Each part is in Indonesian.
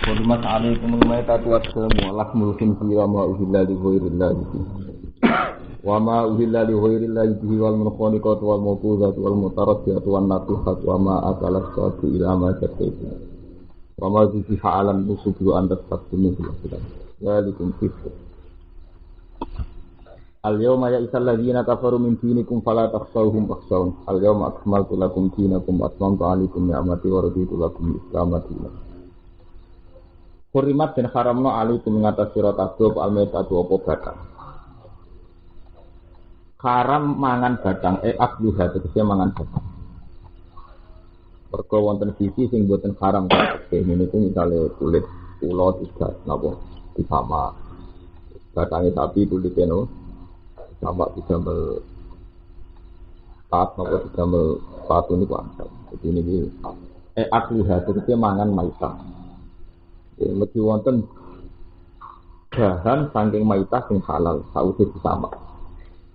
Hurmat alaikum al-maitatu was-salamu ala mulkin wa ma uhilla li ghairillahi wa ma uhilla li ghairillahi bihi wal munkhaniqatu wal mawquzatu wal mutaraddiyatu wan natihatu wa ma akala satu ila ma zakaitu wa ma zubiha alam nusubu an tasabbu walikum fisq al-yawma ya'isal ladzina kafaru min dinikum fala takhshawhum wakhshawun al-yawma akmaltu lakum dinakum wa atmamtu 'alaikum ni'mati wa raditu lakum al-islamu dinan. Kurimat dan haramno alaikum mengatas sira kabeh al-maitatu apa batang. Haram mangan batang akluha tegese mangan batang. Perko wonten sisi sing boten haram kabeh niku misale kulit ula tiga napa disama. Batange sapi kulite no sama didamel tas napa didamel sepatu niku antep. Jadi niki akluha tegese mangan maitah. Mesti wonten bahan saking maitah sing halal sausé disama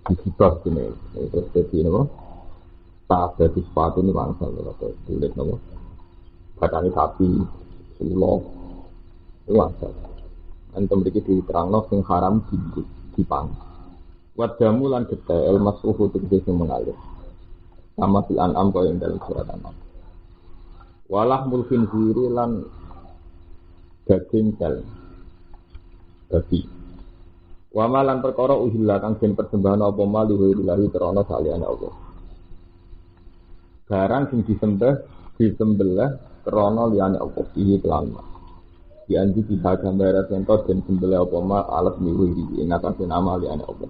dibah dene terus dadi napa tas dadi sepatu ni bangsa atau kulit napa batang sapi ulo itu bangsa antum mriki diterangno sing haram dipang wadamu lan getel masuhu tegese sing mengalir sama fil an'am kaya ing dalem surat an'am walah mulkin ziri lan daging sel babi wa malan perkara uhilla kang den persembahan apa mali wilahi krana saliyane Allah barang sing disembelih krana liyane Allah iki kelama dianji bisa gambar sento den sembelih apa ma alat miwi ing atase nama liyane Allah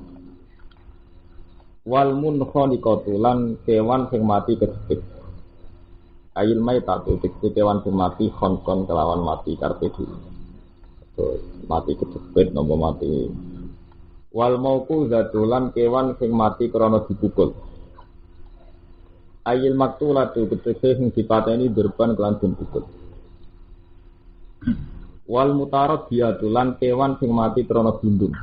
wal munkhaniqatu lan kewan sing mati kejepit ayil maitatu tekse kewan sing mati kon kelawan mati karpe dulu. Mati kejepit napa mati. Wal mauquzatu lan kewan sing mati krana dipukul. Ayil maktulatu tekse sing dipateni durban kelan dipukul. Wal mutaraddiyatu lan kewan sing mati krana gundung.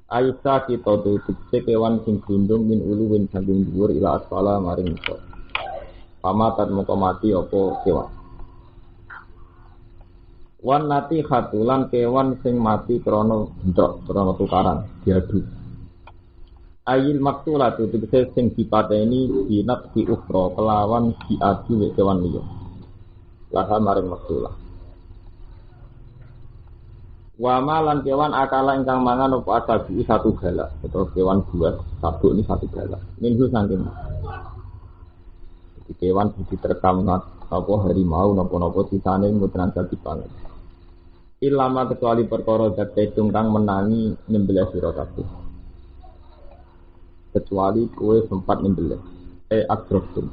Aisa kita tekse kewan sing gundung min uluwin saking dhuwur ila asfala maring isor. Pamatat muka mati apa kewan. Wan nati khatulan kewan sing mati krana bentrok krana tukaran diadu. Ayil maktulatu tegese sing dipateni binat di ukhra kelawan diadu wek kewan liya. Laha maring maktulah. Wa malan kewan akala ingkang mangan apa asabi satu galak atau kewan buas sabuk ini satu galak. Minggu saking kewan sing diterekam apa harimau napa-napa sisane mboten dadi pangan. Ilama kecuali perkara zat tungkang menangi nyembelih sira kabeh. Kecuali kowe sempat nyembelih. Akrofun.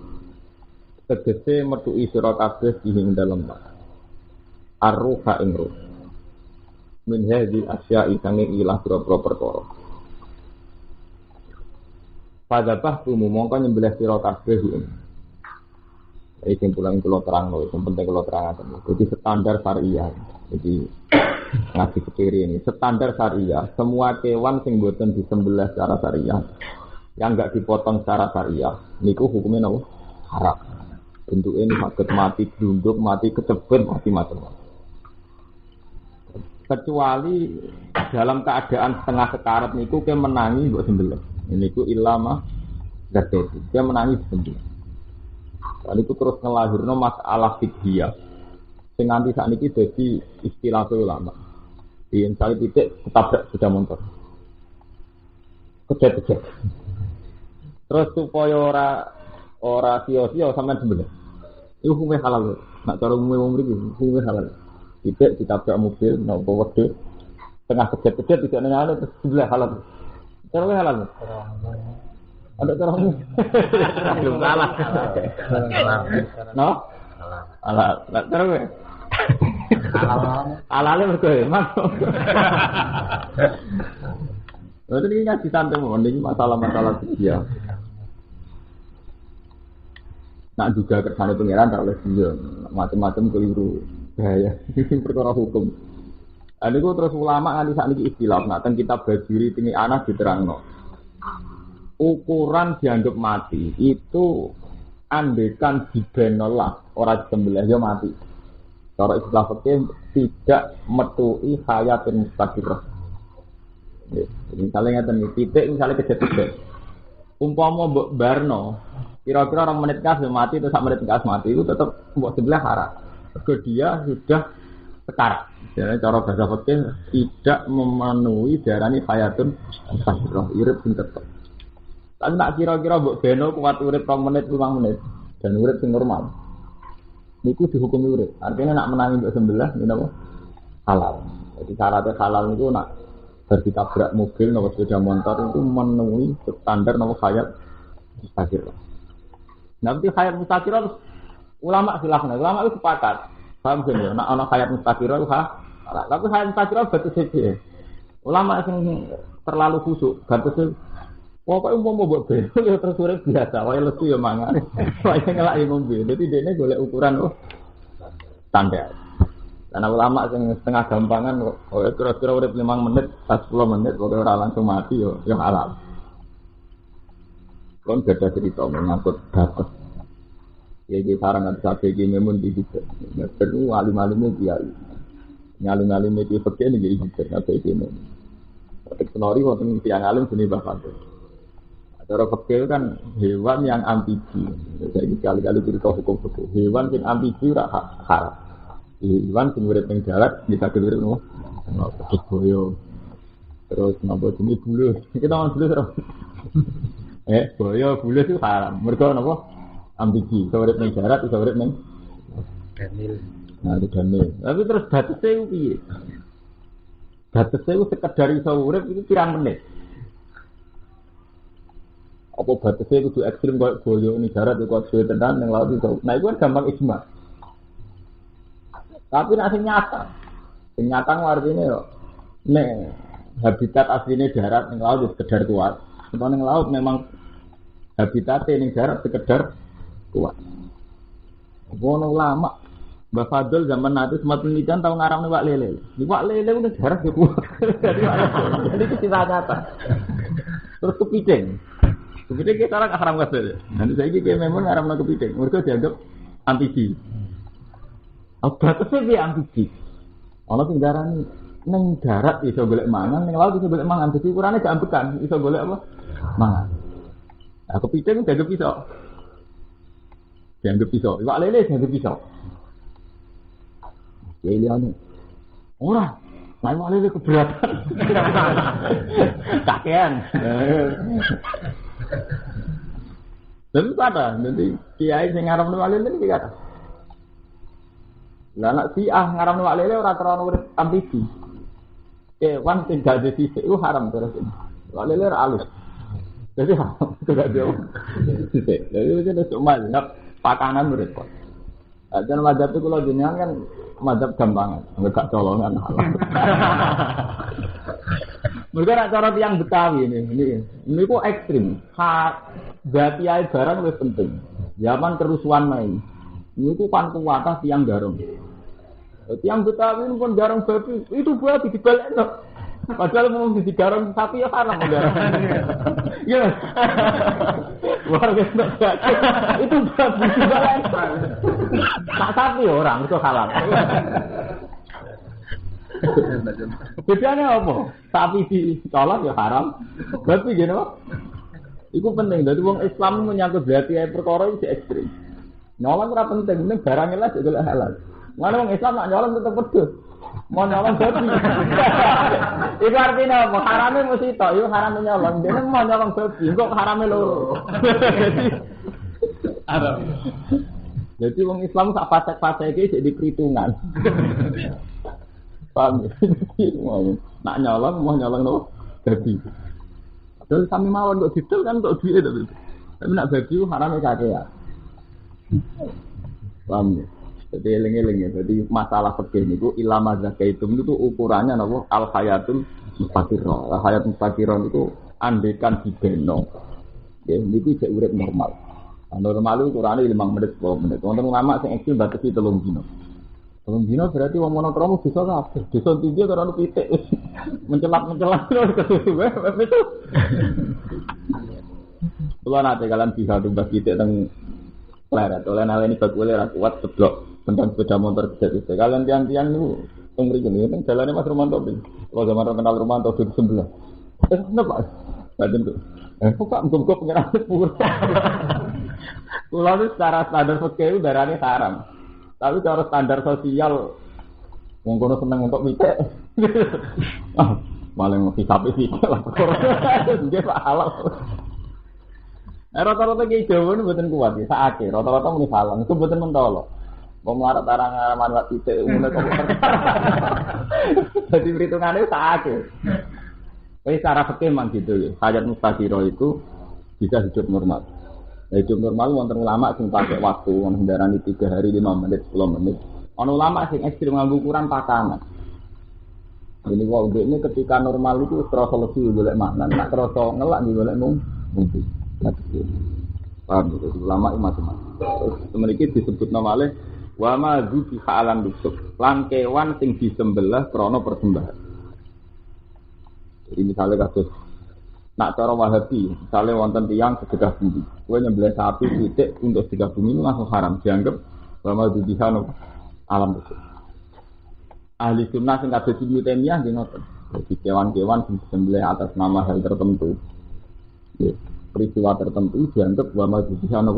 Tegese metuki sira kabeh ing dalem arruha ing ruh. Min hadhil asya'i sange ilah pira-pira perkara. Padahal tumu mongko nyembelih sira kabeh ing ini pulang kalau terang loh, yang penting kalau terang. Jadi standar syariah, jadi ngaji kekiri ini standar syariah. Semua kewan sing boten disembelih secara syariah, yang enggak dipotong secara syariah, niku hukumnya nopo haram. Bentuk ini sakit mati, dunduk mati, kecebet mati macam. Kecuali dalam keadaan setengah sekarat niku ke menangi buat sembelih. Niku ilama gatot, dia menangi sembelih. Dan itu terus ngelahirno masalah fikih. Sing nganti sakniki dadi istilah ulama. Di insal titik ketabrak sudah motor. Kecet-kecet. Terus supaya ora sia-sia sampean sembelih. Iku hukumnya halal. Nek cara umum mriki hukumnya halal. Titik ditabrak mobil napa wedhus tengah kecet-kecet tidak nang terus sembelih halal. Cara halal. Ada terang. Belum salah. No? Ala, terang ya. Alale mergo emak. Lha iki ngaji santai mon iki masalah-masalah dia. Nak juga kersane pangeran tak oleh dia macam-macam keliru. Bahaya. Perkara hukum. Niku terus ulama nganti sakniki istilah nak ten kitab Bajuri tini anak diterangno. Ukuran dianggap mati itu andekan dibenolak orang disembelih ya mati. Cara istilah fikih tidak metui hayatun mustaqirah. Misalnya ngeten iki titik misalnya kejadian. Umpama mbok barno, kira-kira orang menit kas mati atau sak menit kas mati itu tetap mbok sebelah haram. Mergo dia sudah sekarat. Jadi cara bahasa fikih tidak memenuhi darani hayatun mustaqirah, urip sing tetep. Tapi nak kira-kira mbok beno kuat urip 2 menit 5 menit dan urip sing normal. Niku dihukum urip. Artinya nak menangi mbok sembelah niku napa? Halal. Jadi syaratnya halal niku nak berditabrak mobil atau sepeda motor itu memenuhi standar nama hayat mustaqirah. Nanti hayat mustaqirah ulama silahkan, ulama itu sepakat. Paham kan ya? Nak ana hayat mustaqirah itu tapi hayat mustaqirah batasnya. Ulama yang terlalu khusyuk batasnya. Pokoknya mau buat bel, ya terus urip biasa. Wae lesu ya mangan. Wae ngelaki mobil. Jadi dene golek ukuran standar. Karena ulama yang setengah gampangan, kira-kira urip 5 menit, 10 menit, pokoknya orang langsung mati, yang halal. Kan beda cerita mengangkut batas. Ya di sarang ada sapi ini memang dihidup. Perlu alim-alimnya kiai, ngalim-alimnya kiai fakir ini dihidup. Apa itu ini? Teknologi waktu tiang alim seni bahkan. Cara fakir kan hewan yang amfibi. Jadi kali-kali cerita hukum fakir. Hewan yang amfibi haram. Hewan sing urip ning darat bisa urip no. Boyo. Terus napa jenenge bulu. Kita ngomong bulu terus. Boyo bulu itu haram. Mergo napa? Ambigi. Iso urip ning darat, iso urip ning danil. Nah, itu danil. Tapi terus batasnya piye? Batasnya itu sekedar iso urip itu pirang menit. Apa batasnya itu ekstrim kayak boyo ning darat itu kuat suwe tenan ning laut itu. Nah, itu kan gampang ijma. Tapi nak sing nyata artinya yo nek habitat aslinya darat ning laut sekedar kuat. Sebab ning laut memang habitatnya ning darat sekedar kuat. Ono lama Mbak Fadl zaman nanti sempat penelitian tahu ngaramne wak lele. Wak lele udah darat yo kuat. Jadi itu kita nyata. Terus kepiting. Kepiting kita orang haram kabeh. Nanti saiki memang ngaramne kepiting. Mergo dianggap amfibi. Batasnya dia amfibi. Ana sing darani ning darat iso golek mangan, ning laut iso golek mangan. Dadi ukurane gak ambekan, iso golek apa? Mangan. Nah, kepiting dianggap iso. Dianggap iso. Iwak lele dianggap iso. Ya liyane. Ora. Lah iwak lele keberatan. Kakean. Tapi kata, nanti kiai sing ngarep iwak lele iki kata. Lah nek siah ngaramne wak lele ora terlalu urip amfibi. Kewan sing gak dadi sik haram terus. Wak lele ora alus. Jadi tidak jauh. Sik. Jadi wis cuma pakanan repot. Dan mazhab itu kalau jenengan kan mazhab gampangan, enggak colongan halal. Mereka nak cara tiang Betawi ini kok ekstrim. Berarti air barang lebih penting. Zaman kerusuhan main. Ini itu kan kuatah tiang garam. Tiang Betawi pun garam babi, itu babi dibalik loh. Padahal mau di garam sapi ya haram garam. Ya. Warga itu babi dibalik. Tak sapi orang itu halal. Bedanya apa? Sapi dicolok ya haram. Babi gini kok. Itu penting. Jadi wong Islam menyangkut berarti perkara itu ekstrim. Nyolong ora penting, penting barangnya lah juga halal. Mana orang Islam nak nyolong tetap pedus. Mau nyolong babi. Itu artinya apa? Haramnya mesti tok, itu haramnya nyolong. Dia mau nyolong babi, kok haramnya loro. Haram. Jadi orang Islam tak fasek-fasek iki jadi perhitungan. Paham? Nak nyolong, mau nyolong lho babi. Padahal sami mawon kok didol kan untuk duit tapi. Tapi nak babi haramnya kakean. Paham ya? Jadi eling-eling ya. Jadi masalah fikih niku ilama zakaitum itu ukurannya napa al hayatul mustaqirah. Al hayat mustaqirah itu andekan dibeno. Ya niku cek urip normal. Normal itu ukurane 5 menit 10 menit. Wonten ulama sing ekstrem batasi 3 dino. 3 dino berarti wong monokromo bisa kabeh. Bisa tinggi karo pitik mencelap-mencelap terus kesuwe. Itu. Kula nate kalian bisa tumbas pitik teng Leret, oleh naleni bag oleh kuat seblok tentang sepeda motor kejadian. Kalian tiang-tiang itu umri ini kan jalannya Mas Romanto bin. Kalau zaman kenal Romanto di sebelah. Kenapa? Badan tuh. Kok muka pengiran sepuluh. Pulau itu secara standar sosial darahnya haram. Tapi cara standar sosial, mengkono seneng untuk mikir. Malah ngisap sih lah. Dia pak halal. Rata-rata kayak Jawa ini buatan kuat ya. Saat ini rata-rata muni halal. Itu buatan mentolok. Mau melarat tarang manfaat itu umumnya kok. Jadi perhitungannya saat ini. Tapi secara fikih memang gitu ya. Hajat mustaqiro itu bisa hidup normal. Nah, hidup normal wonten ulama sing pakai waktu ngendarani 3 hari 5 menit 10 menit. Ana ulama sing ekstrem nganggo ukuran pakanan. Ini wae ini ketika normal itu terasa lebih golek makna, nak terasa ngelak di golek mungkin. Paham itu ulama itu macam-macam. Terus memiliki disebut namanya wa ma dzubi halan dusuk. Lan kewan sing disembelih krana persembahan. Jadi misalnya kasus nak cara Wahabi, misalnya wonten tiyang sedekah bumi, kowe nyembelih sapi titik untuk sedekah bumi itu langsung haram, dianggap bahwa dubihan alam itu. Ahli sunnah sing kabeh Ibnu Taimiyah nggih ngoten. Jadi kewan-kewan sing disembelih atas nama hal tertentu. Ya, peristiwa tertentu dianggap bahwa dubihan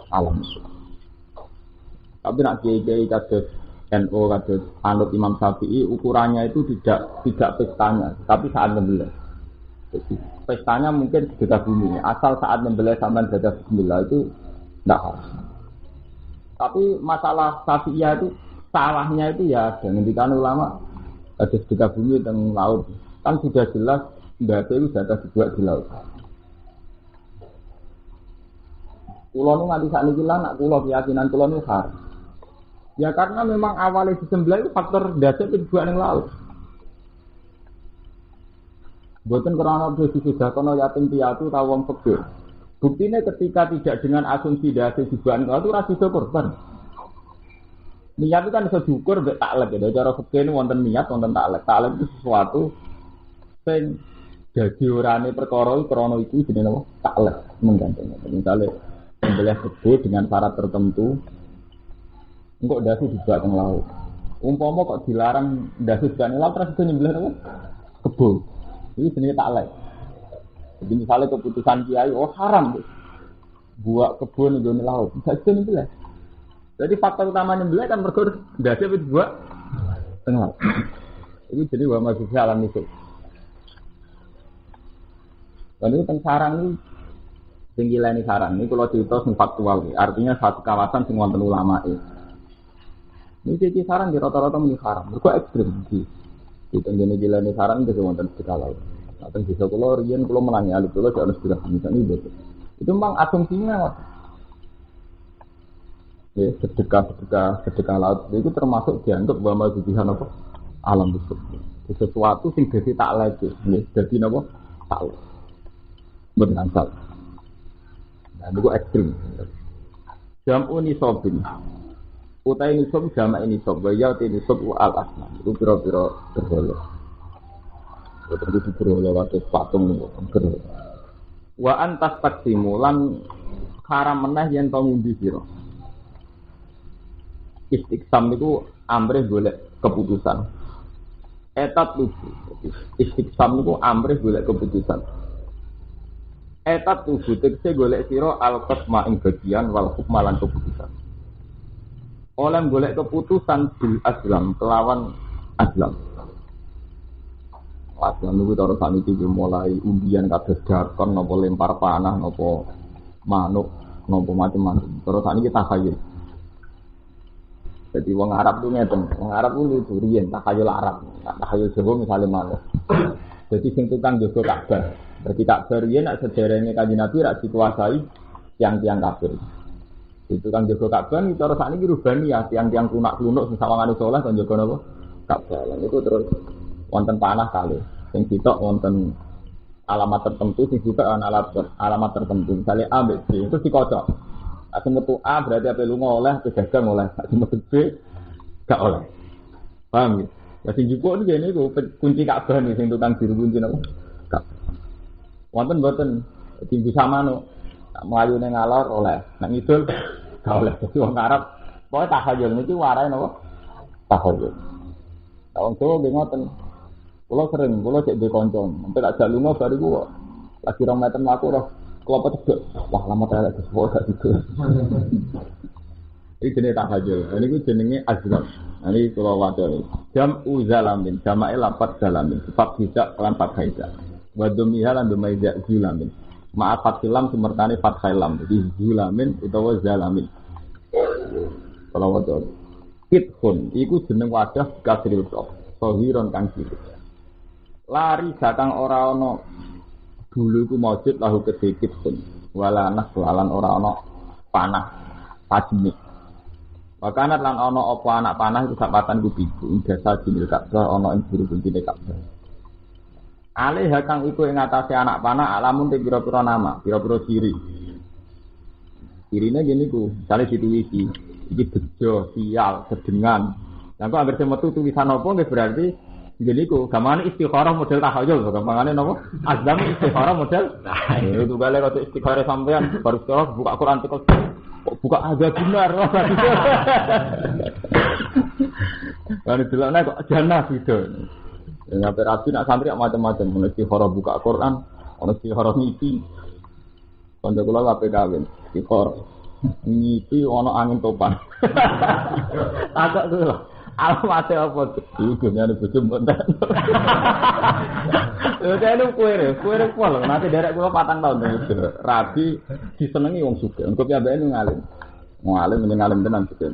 alam itu. Tapi nak kiai-kiai kados NU kados anut Imam Syafi'i ukurannya itu tidak pestanya, tapi saat nyembelih. Jadi pestanya mungkin sedekah bumi, asal saat nyembelih sampean baca bismillah itu tidak harus. Tapi masalah Syafi'iyah itu salahnya itu ya dengan ulama ada sedekah bumi dan laut kan sudah jelas data itu data dibuat di laut. Pulau nu nganti saat ini nak pulau keyakinan pulau nu haram. Ya karena memang awalnya disembelih itu faktor dasar itu dibuat di laut. Bukan karena sudah kono yatim piatu tawang fakir. Buktinya ketika tidak dengan asumsi dasar dibuat di laut itu rasio korban. Niat itu kan bisa diukur mbek taklek ya. Cara fikih ini wonten niat, wonten taklek. Taklek itu sesuatu sing dadi orane perkara iki krana iki jenenge apa? Taklek menggantungnya. Misalnya sembelih kebo dengan syarat tertentu engko ndase dibuat teng laut. Umpama kok dilarang ndase dibuat teng laut terus itu nyembelih apa? Kebo. Iki jenenge taklek. Jadi misalnya keputusan kiai oh haram buat kebo ning laut. Bisa nyembelih. Jadi faktor utama nyembelih kan mergo ndase wis buat tengah. Itu jadi wa masih alam itu. Lalu teng sarang ini tinggi lani sarang ini kalau cerita sing faktual, artinya satu kawasan sing wonten ulama ini jadi sarang di rata-rata muni haram. Mergo ekstrem di tenggene gilani sarang itu wonten sekala. Atau bisa kalau riyen kalau menangi alif kalau harus sudah misalnya itu. Itu memang asumsinya ya, sedekah laut itu termasuk dianggap bahwa jubihan apa alam itu sesuatu sing dadi tak lagi ya dadi napa tak benangsal nah itu ekstrim jam unisobin utai nisob jama ini sob ya utai nisob al asma itu pira-pira berhala itu berhala waktu patung berhala wa antas taksimulan haram meneh yen to ngundi sira istiqsam itu amrih golek keputusan. Etat 7. Istiqsam itu amrih golek keputusan. Etat 7 tegese golek sira al-qasma ing bagian wal hukma lan keputusan. Oleh golek keputusan bil aslam kelawan aslam. Aslam niku cara saniki mulai undian kados dakon napa lempar panah napa manuk napa macam-macam. Terus saniki takhayul. Jadi wong Arab tu ngeten, wong Arab tu lucu riyen takhayul Arab, takhayul Jawa misalnya malah. Jadi sing tukang jaga Ka'bah, berarti Ka'bah riyen nek sejarahne Kanjeng Nabi rak dikuasai tiang-tiang kafir. Itu tukang jaga Ka'bah iki cara sakniki rubani ya, tiang-tiang klunak-klunuk sing sawangane saleh kan jaga napa? Ka'bah. Lan iku terus wonten panah kali. Sing sitok wonten alamat tertentu, sing juga alamat tertentu. Misalnya A, B, C, itu dikocok. Asal metu A berarti apa lu ngoleh, pedagang ngoleh. Asal metu B gak oleh. Paham ya? Masih juga ni gini tu kunci Ka'bah ni, sing tukang biru kunci apa? Ka'bah. Wonten tinggi sama no. Melayu neng ngalor oleh, nang idul gak oleh. Jadi orang Arab Pokoke tahayul niki warai napa? Tahayul. Wong Jawa nggih ngoten. Kula cek duwe kanca, sampe tak jak lunga bar iku kok. Lagi 2 meter mlaku roh klopo cedhek. Wah, lama elek sesuatu gak gitu. Iki jenenge tahajud. Niku jenenge azlam. Ini kula wacana. Jam'u zalamin, jamae lapat zalamin. Sebab bisa lan fathah ida. Wa dhumiha lan dhumaida zulamin. Ma'at fathilam sumertane fathailam. Jadi zulamin utawa zalamin. Kula wacana. Kithun iku jeneng wadah kasril sok. Sohiron kang cilik. Lari sakang ora ana dulu iku maujud lahu kedikit pun. Wala anak lan ora ana panah tajmik. Wakanat lan ana apa anak panah iku sapatan ku biku jasa jinil Ka'bah ana ing juru kuncine Ka'bah. Alih kang iku ing atase anak panah alamun te pira-pira nama, pira-pira ciri. Cirine ngene iku, misale dituwisi iki bejo, sial, sedengan. Lah kok anggere metu tulisan apa nggih berarti ngene iku gamane istikharah model tahayul, gampangane napa? Azam istikharah model. Nah, itu gale kok istikharah sampean baru sekolah buka Quran kok buka aja benar. Kan delokne kok jannah gitu. Ngapain rapi nak santri macam-macam, mulai istikharah buka Quran, ono istikharah mimpi. Kanca kula kabeh kawin, istikharah mimpi ono angin topan. Agak kula almate apa iki dunyane bojo mbonten. Lha kene kuwi pol, nanti derek kula 4 tahun itu. Rabi disenengi wong sugih. Engko piyambake ngalim. Ngalim ngalim tenan sih.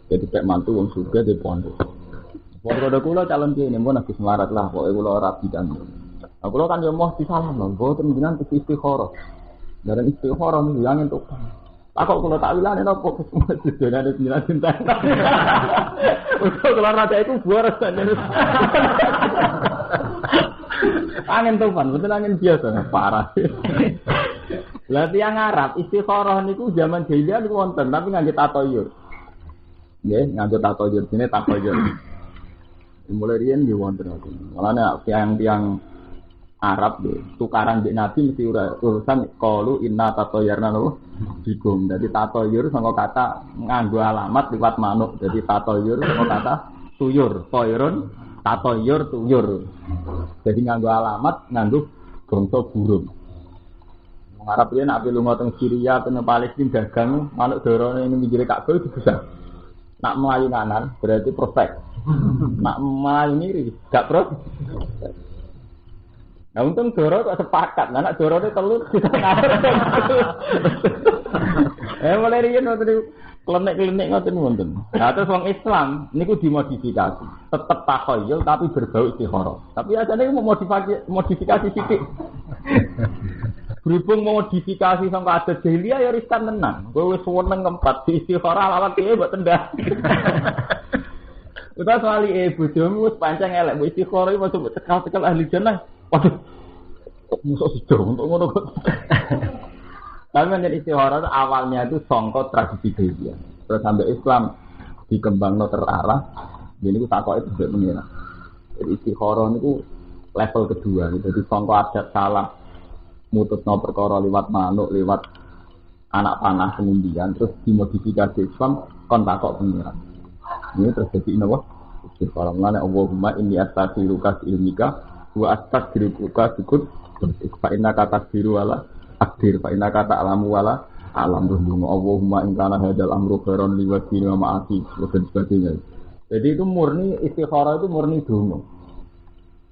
Jadi pek mantu wong sugih di pondok. Pondok kula calon kene mun Agus Melarat lah, pokoke kula rabi kan. Kula kan yo moh disalam lho, mboten jenengan istikharah. Bareng istikharah niku yang entuk. Aku kalau tak wilane napa semua sedonane jenengan cinta. Untuk keluar rata itu buar rasanya. Angin topan, betul angin biasa, parah. Lah tiyang Arab istikharah niku zaman jahiliyah niku wonten, tapi nganggo tatoyur. Nggih, nganggo tatoyur, jenenge tatoyur. Mulai riyen nggih wonten aku. Malane tiyang Arab deh, tukaran di Nabi mesti urusan qalu inna tatoyarna lho digum. Jadi tatoyur saka kata nganggo alamat liwat manuk. Jadi tatoyur saka kata tuyur, toyrun, tatoyur, tuyur. Jadi nganggo alamat nganggo bangsa burung. Wong Arab riyen nek lunga teng Syria, teng Palestina dagang, manuk dorone ning pinggire Ka'bah itu bisa. Nak melayu kanan berarti prospek. Nak melayu kiri gak prospek. Nah untung Doro kok sepakat, anak Doro itu telur kita ngatur. Mulai riyen ngoten klenik-klenik ngoten wonten. Nah terus wong Islam niku dimodifikasi, tetep takhayul tapi berbau istikharah. Tapi ajane mau modifikasi sithik. Berhubung modifikasi sangka adat jahiliyah ya riskan tenan. Kowe wis seneng ngempat di istikharah lawan piye mbok tendang. Udah soal bojomu wis pancen elek mbok istikharah iki masuk cekal-cekal ahli jannah. Waduh, musuh sejauh untuk ngono kok. Tapi menjadi istikharah awalnya itu songkot tradisi Jahiliyah. Terus sampai Islam dikembangno terarah, ini ku takoke juga mengira. Jadi istikharah itu level kedua. Jadi songkot adat salah, mutusno perkara liwat manuk, liwat anak panah kemudian terus dimodifikasi Islam kon takok mengira. Ini terus jadi napa? Istikharah lan Allahumma inni astaghfiruka ilmika wa astaghfiruka syukur fa inna kata biru wala akdir fa inna kata alamu wala alam dungo Allahumma in kana hadzal amru khairan li wa dini wa ma'asi dan sebagainya. Jadi itu murni istikharah itu murni donga.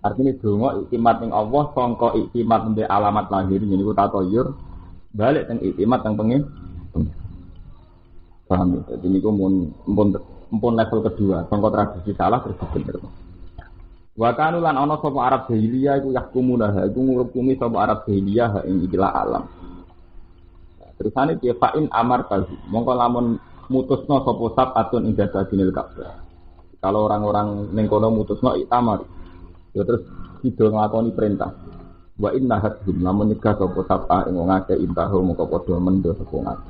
Artinya donga iktimat ning Allah sangka iktimat ndek alamat lahir niku tatoyur balik teng iktimat teng pengen. Paham ya? Jadi niku mun level kedua sangka tradisi salah terus bener. Wa kanu lan ana sapa Arab jahiliyah iku yahkumuna iku ngurukumi sapa Arab jahiliyah ing ikilah alam. Terusane piye fa'in amar tazi. Mongko lamun mutusno sapa sabatun ing dadinil Ka'bah. Kalau orang-orang ning kono mutusno itamar. Ya terus sido nglakoni perintah. Wa inna hadhum lamun nyegah sapa sab'a ing wong akeh intahu mongko padha mendo sapa ngake.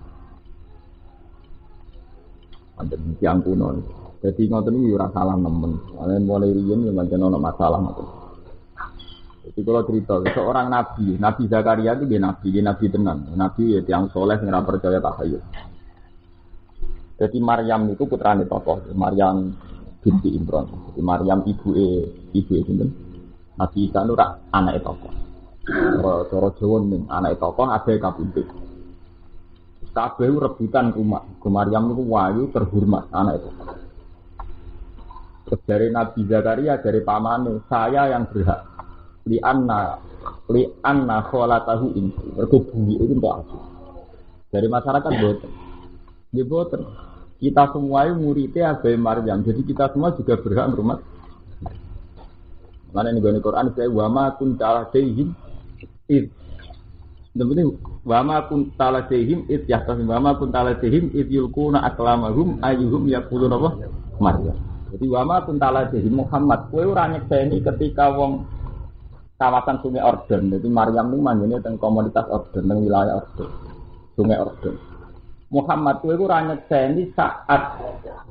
Anten tiyang kuno. Jadi ngoten iki ora salah nemen. Mulai riyen ya pancen ana masalah ngoten. Jadi kalau cerita seorang nabi, Nabi Zakaria itu dia nabi tenan. Nabi ya tiyang saleh sing ora percaya tahayul. Jadi Maryam itu putrane tokoh, Maryam binti Imran. Jadi Maryam ibuke sinten? Nabi Isa itu anake tokoh. Cara Jawa ning anake tokoh abe kabudut. Kabeh rebutan rumah. Maryam itu wayu terhormat anake tokoh. Terus dari Nabi Zakaria dari pamane, saya yang berhak li anna kholatahu in. Mergo bumi itu untuk aku. Dari masyarakat boten. Nggih boten. Kita semua muridnya Abai Maryam, jadi kita semua juga berhak hormat. Mana ini gone Quran saya wama kuntala dehim id. Demi wama kuntala dehim id yahtasim wama kuntala dehim id yulquna aklamahum ayyuhum yaquluna apa? Maryam. Jadi wama kuntala dehim Muhammad kowe ora nyekseni ketika wong kawasan Sungai Ordan. Jadi Maryam niku manjene teng komunitas Ordan, teng wilayah Ordan. Sungai Ordan. Muhammad kowe ora nyekseni saat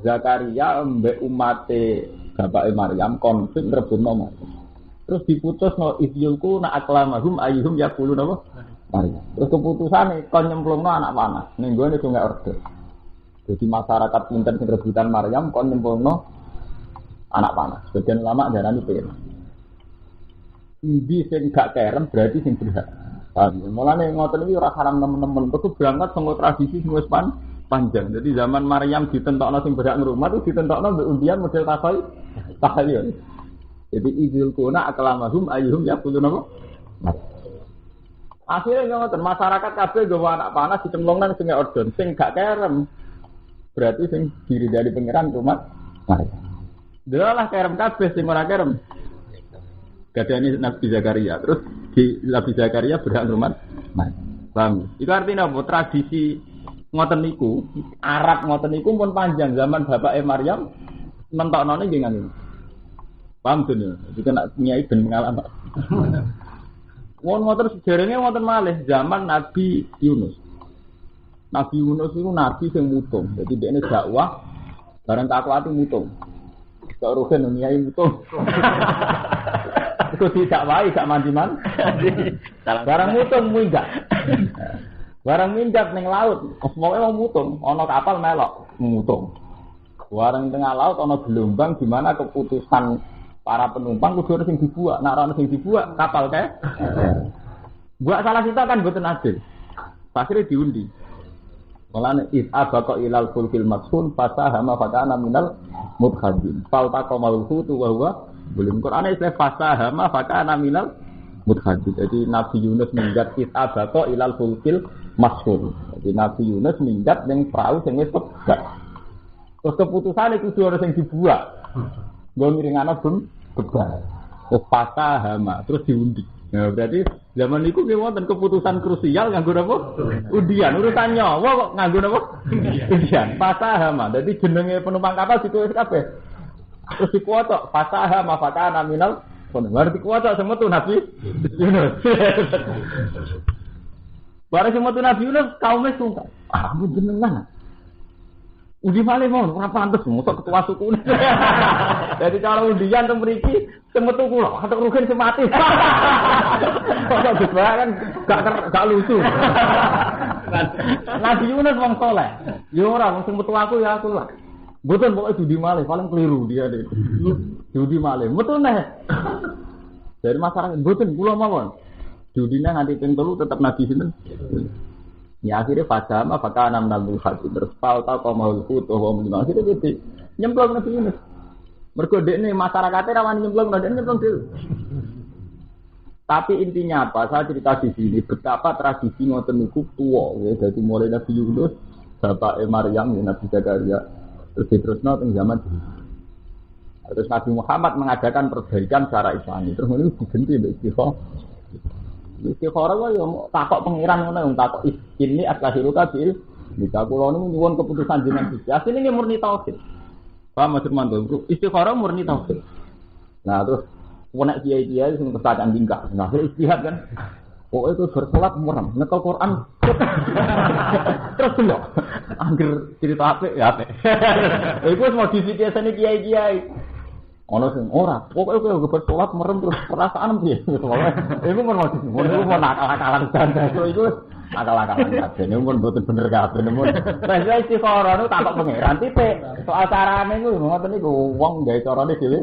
Zakaria mbek umate bapake Maryam konflik rebutno Maryam. Terus diputus no isyulku na aklamahum ayyuhum yaqulun apa? Maryam. Terus keputusane kon nyemplungno anak panah ning gone Sungai Ordan. Jadi masyarakat pinten sing rebutan Maryam kon nyemplungno anak panah. Sebagian ulama darani pena. Ndi sing gak kerem berarti sing berhak. Mulane ngoten iki ora haram temen-temen, kudu berangkat saka tradisi sing wis panjang. Jadi zaman Maryam ditentokno sing berhak ngrumat itu ditentokno mbek undian model takhayul. Jadi izil kuna aklamahum ayyuhum yaqulun apa? Akhirnya ngoten masyarakat kabeh gawa anak panas dicemplungna nang Sungai Ordan sing gak kerem. Berarti sing diri dari pangeran rumah Maryam. Delalah kerem kabeh sing ora kerem. Gadane Nabi Zakaria. Terus di Nabi Zakaria berhak hormat. Paham? Itu artinya apa? Tradisi ngoten niku, Arab ngoten niku pun panjang zaman bapake Maryam mentoknone nggih ngene. Paham to ya? Iki nek nyai ben pengalaman. Ngoten sejarahnya ngoten malih zaman Nabi Yunus. Nabi Yunus itu nabi sing mutung. Jadi dekne dakwah bareng takwati mutung. Kok rugen nyai mutung. Itu tidak wae gak mandiman. Barang mutung minggat. Barang minggat ning laut, pokoke wong mutung, ana kapal melok mutung. Barang tengah laut ana gelombang di mana keputusan para penumpang kudu sing dibuak, nek ora sing dibuak kapal kae. Buat salah kita kan mboten adil. Akhire diundi. Mulane abaqa ilal fulkil masun fasahama fakana minal mudkhadin. Fal taqamal hutu wa huwa belum Quran istilah fasahama fakana minal mudkhadin. Jadi Nabi Yunus minggat abaqa ilal fulkil masun. Jadi Nabi Yunus minggat ning perahu sing wis tegak. Terus keputusane kudu ora sing dibuak. Nggo miringana beban. Terus fasahama terus diundi. Nah, berarti zaman itu wonten keputusan krusial nganggo apa? Undian. Urusan nyawa kok nganggo apa? Undian. Fasahama. Jadi jenenge penumpang kapal ditulis kabeh. Terus dikuotok fasahama fakana minal berarti kuotok semetu Nabi Yunus. Bareng semetu Nabi Yunus kaume sungkan. Ampun jenengan. Undi malih mon ora pantes mosok ketua suku. Jadi kalau undian teng mriki semetu kula, atok rugen semati. Kok kan gak lucu. Nabi Yunus wong saleh. Ya ora wong sing metu aku ya aku lah. Mboten pokoke judi malih paling keliru dia itu. Judi malih. Metu neh. Dari masyarakat mboten kula mawon. Judine nganti ping 3 tetep Nabi sinten? Ya akhirnya fasa apakah enam nabung hati berspal tak kau mau ikut atau mau gimana akhirnya gitu nyemplung Nabi Yunus. Mergo dekne masyarakatnya rawan nyemplung dulu. Tapi intinya apa? Saya cerita di sini betapa tradisi ngoten niku tuwa ya. Jadi mulai Nabi Yunus, bapak Maryam, Nabi Zakaria, terus teng zaman dulu. Terus Nabi Muhammad mengadakan perbaikan secara Islami. Terus ini diganti mbek Istikharah wae yo takok pengiran ngono wong takok ini aslahiruka bil nika kula niku nyuwun keputusan jenengan Gusti. Asline nggih murni tauhid. Paham Mas Manto? Istikharah murni tauhid. Nah terus nek kiai-kiai sing kesakan tingkah. Nah istihad kan. Pokoke itu bersalat muram, nyekel Quran. Terus lho. Angger cerita apik ya apik. Iku wis modifikasine kiai-kiai. Ono sing ora, pokoke kowe geber salat merem terus perasaan piye. Iku mun mesti ngono mun akal-akalan ganda iku akal-akalan kabeh. Niku mun mboten bener kabeh mun. Lah istighfar niku takok pangeran titik. Soal carane niku ngoten niku wong gawe carane dhewe.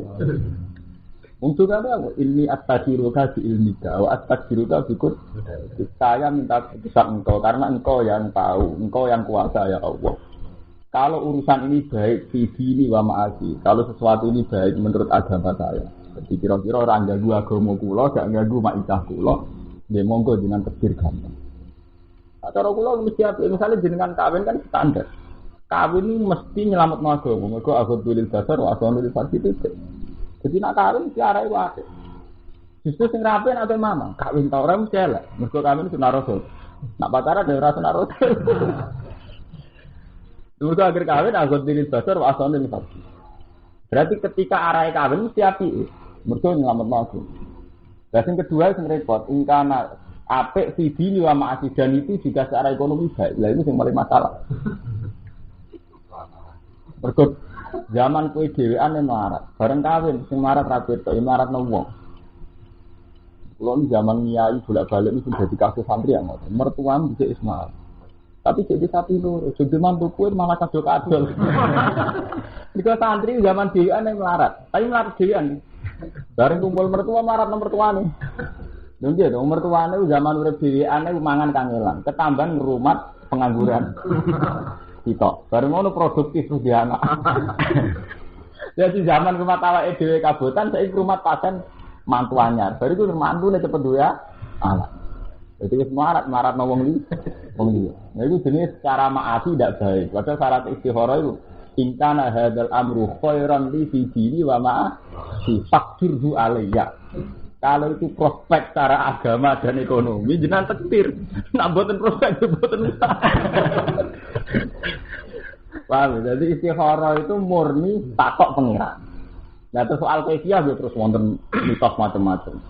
Untuk apa? Ini astaghfiruka bi ilmika wa astaghfiruka bikur. Saya minta keputusan engkau karena engkau yang tahu, engkau yang kuasa ya Allah. Kalau urusan ini baik fi dini wa ma'asi, kalau sesuatu ini baik menurut agama saya. Jadi kira-kira orang ganggu agama kula, gak ganggu ma'idah kula, nggih monggo jenengan tebir gampang. Cara kula mesti misalnya jenengan kawin kan standar. Kawin ini mesti nyelametno agama, mergo agama bilil dasar wa asal bilil farsi itu. Jadi nak kawin mesti arahe wae. Justru sing rapi nek mama, kawin ta ora mesti elek. Mergo kawin sunah rasul. Nak pacaran dhewe ora sunah rasul. Mergo akhir kawin agak diri dasar wa asal bilil farsi. Berarti ketika arahe kawin mesti apik. Mergo nyelametno aku. Lah sing kedua sing repot, ingkana apik sidi wa ma'asi dan itu juga secara ekonomi baik. Lah itu sing paling masalah. Mergo zaman kowe dhewean melarat, bareng kawin sing melarat ra ketok, melaratno wong. Kulo zaman nyai bolak-balik itu dadi kasus santri yang ngoten. Mertuam bisa Ismail. Tapi jadi sapi loro, jadi mantu kowe malah kadol-kadol. Dika santri zaman dhewean melarat, tapi melarat dhewean. Bareng kumpul mertua melarat nomor mertuane. Lho nggih to, mertuane zaman urip dhewean mangan kangelan, ketambahan ngrumat pengangguran. Kita bareng ngono produktif terus dia anak. Jadi zaman rumah awake dhewe kabotan saiki rumah pasen mantu anyar. Baru iku mantune cepet duwe anak. Jadi wis marat wong iki. Nah itu jenis cara maasi tidak baik. Padahal syarat istikharah itu ingkana hadzal amru khairan li fi dini wa ma fi faqdirhu alayya. Kalau itu prospek secara agama dan ekonomi jenengan tektir. Nak mboten prospek mboten usah. Paham, jadi istikharah itu murni takok pengiran. Nah terus soal kaifiah ya terus wonten mitos macam-macam.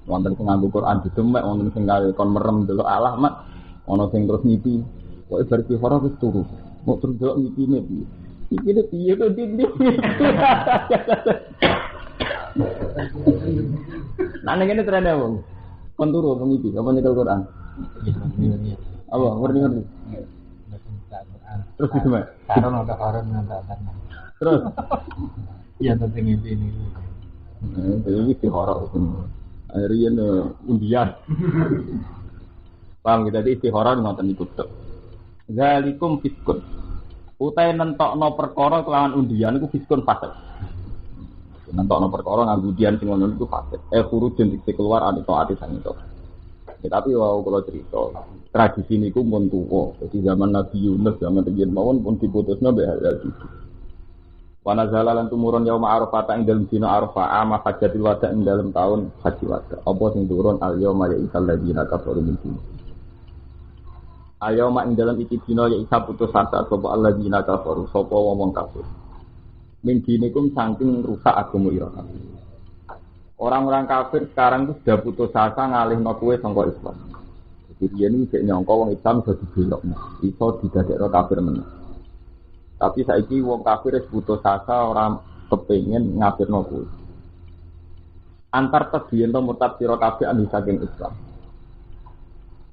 Wonten sing nganggo Quran didemek, wonten sing kon merem delok Allah mat, ana sing terus ngipi. Kok bar istikharah wis turu. Mau terus delok ngipine piye? Ngipine piye kok dinding. Nah ngene trene wong. Kon turu ngipi apa nyekel Quran? Apa ngerti-ngerti? Terus gitu Mbak? Karena ada orang mengatakan terus? Iya tentang ini Ini istikharah akhirnya undian paham kita di istikharah ngoten iku tok zalikum fiskun utai nentokno perkara kelawan undian iku fiskun fasik nentokno perkara nganggo undian sing ngono iku fasik khurujun dikse keluar ane taati sang itu. Tapi wow kalau cerita tradisi niku pun tuwa. Jadi zaman Nabi Yunus zaman riyen mawon pun diputusna mbek hal iki. Wa nazala lan tumurun yaum Arafah ing dalem dina Arafah ama hajatul wada ing dalem taun haji wada. Apa sing turun al yauma ya isal ladina kafaru min dini. Ayoma ing dalem iki dina ya isa putus asa sapa alladzina kafaru sapa wong kafir. Min dinikum saking rusak agama ira. Orang-orang kafir sekarang itu sudah putus asa ngalihno kowe sangka Islam. Jadi dia ini cek nyangka wong Islam iso dibelokno, iso didadekno kafir meneh. Tapi saiki wong kafir wis putus asa ora kepengin ngafirno kowe. Antar tedien to murtad sira kabeh anu saking Islam.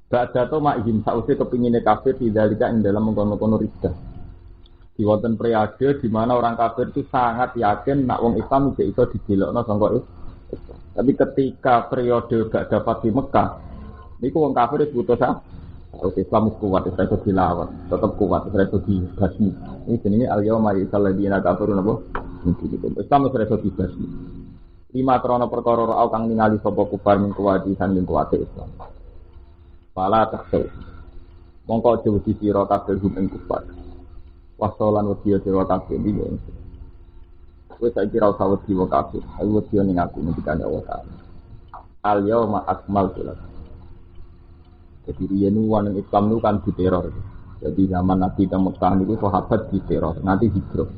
Ba'da to ma'him sause kepingine kafir didalika ing dalam mengkono-kono riddah. Di wonten periode di mana orang kafir itu sangat yakin nak wong Islam iso dibelokno sangka Tapi ketika periode gak dapat di Mekah, niku wong kafir wis putus asa. Islam kuat, wis iso dilawan, tetep kuat, wis iso dibasmi. Ini jenenge al-yauma yasal ladina kafaru napa? Islam wis iso dibasmi. Lima krana perkara ora kang ningali sapa kufar min kuwati sanding kuwate Islam. Fala taksau. Mongko aja wedi sira kabeh ing kufar. Wasolan wedi sira kabeh iki. Wes saiki ra usah wedi wong kafir. Ayo wedi ning aku ngendikane Allah Taala. Al yauma akmaltu lakum. Jadi riyen wong Islam itu kan diteror. Jadi zaman Nabi di Mekah niku sahabat diteror, nanti hijrah.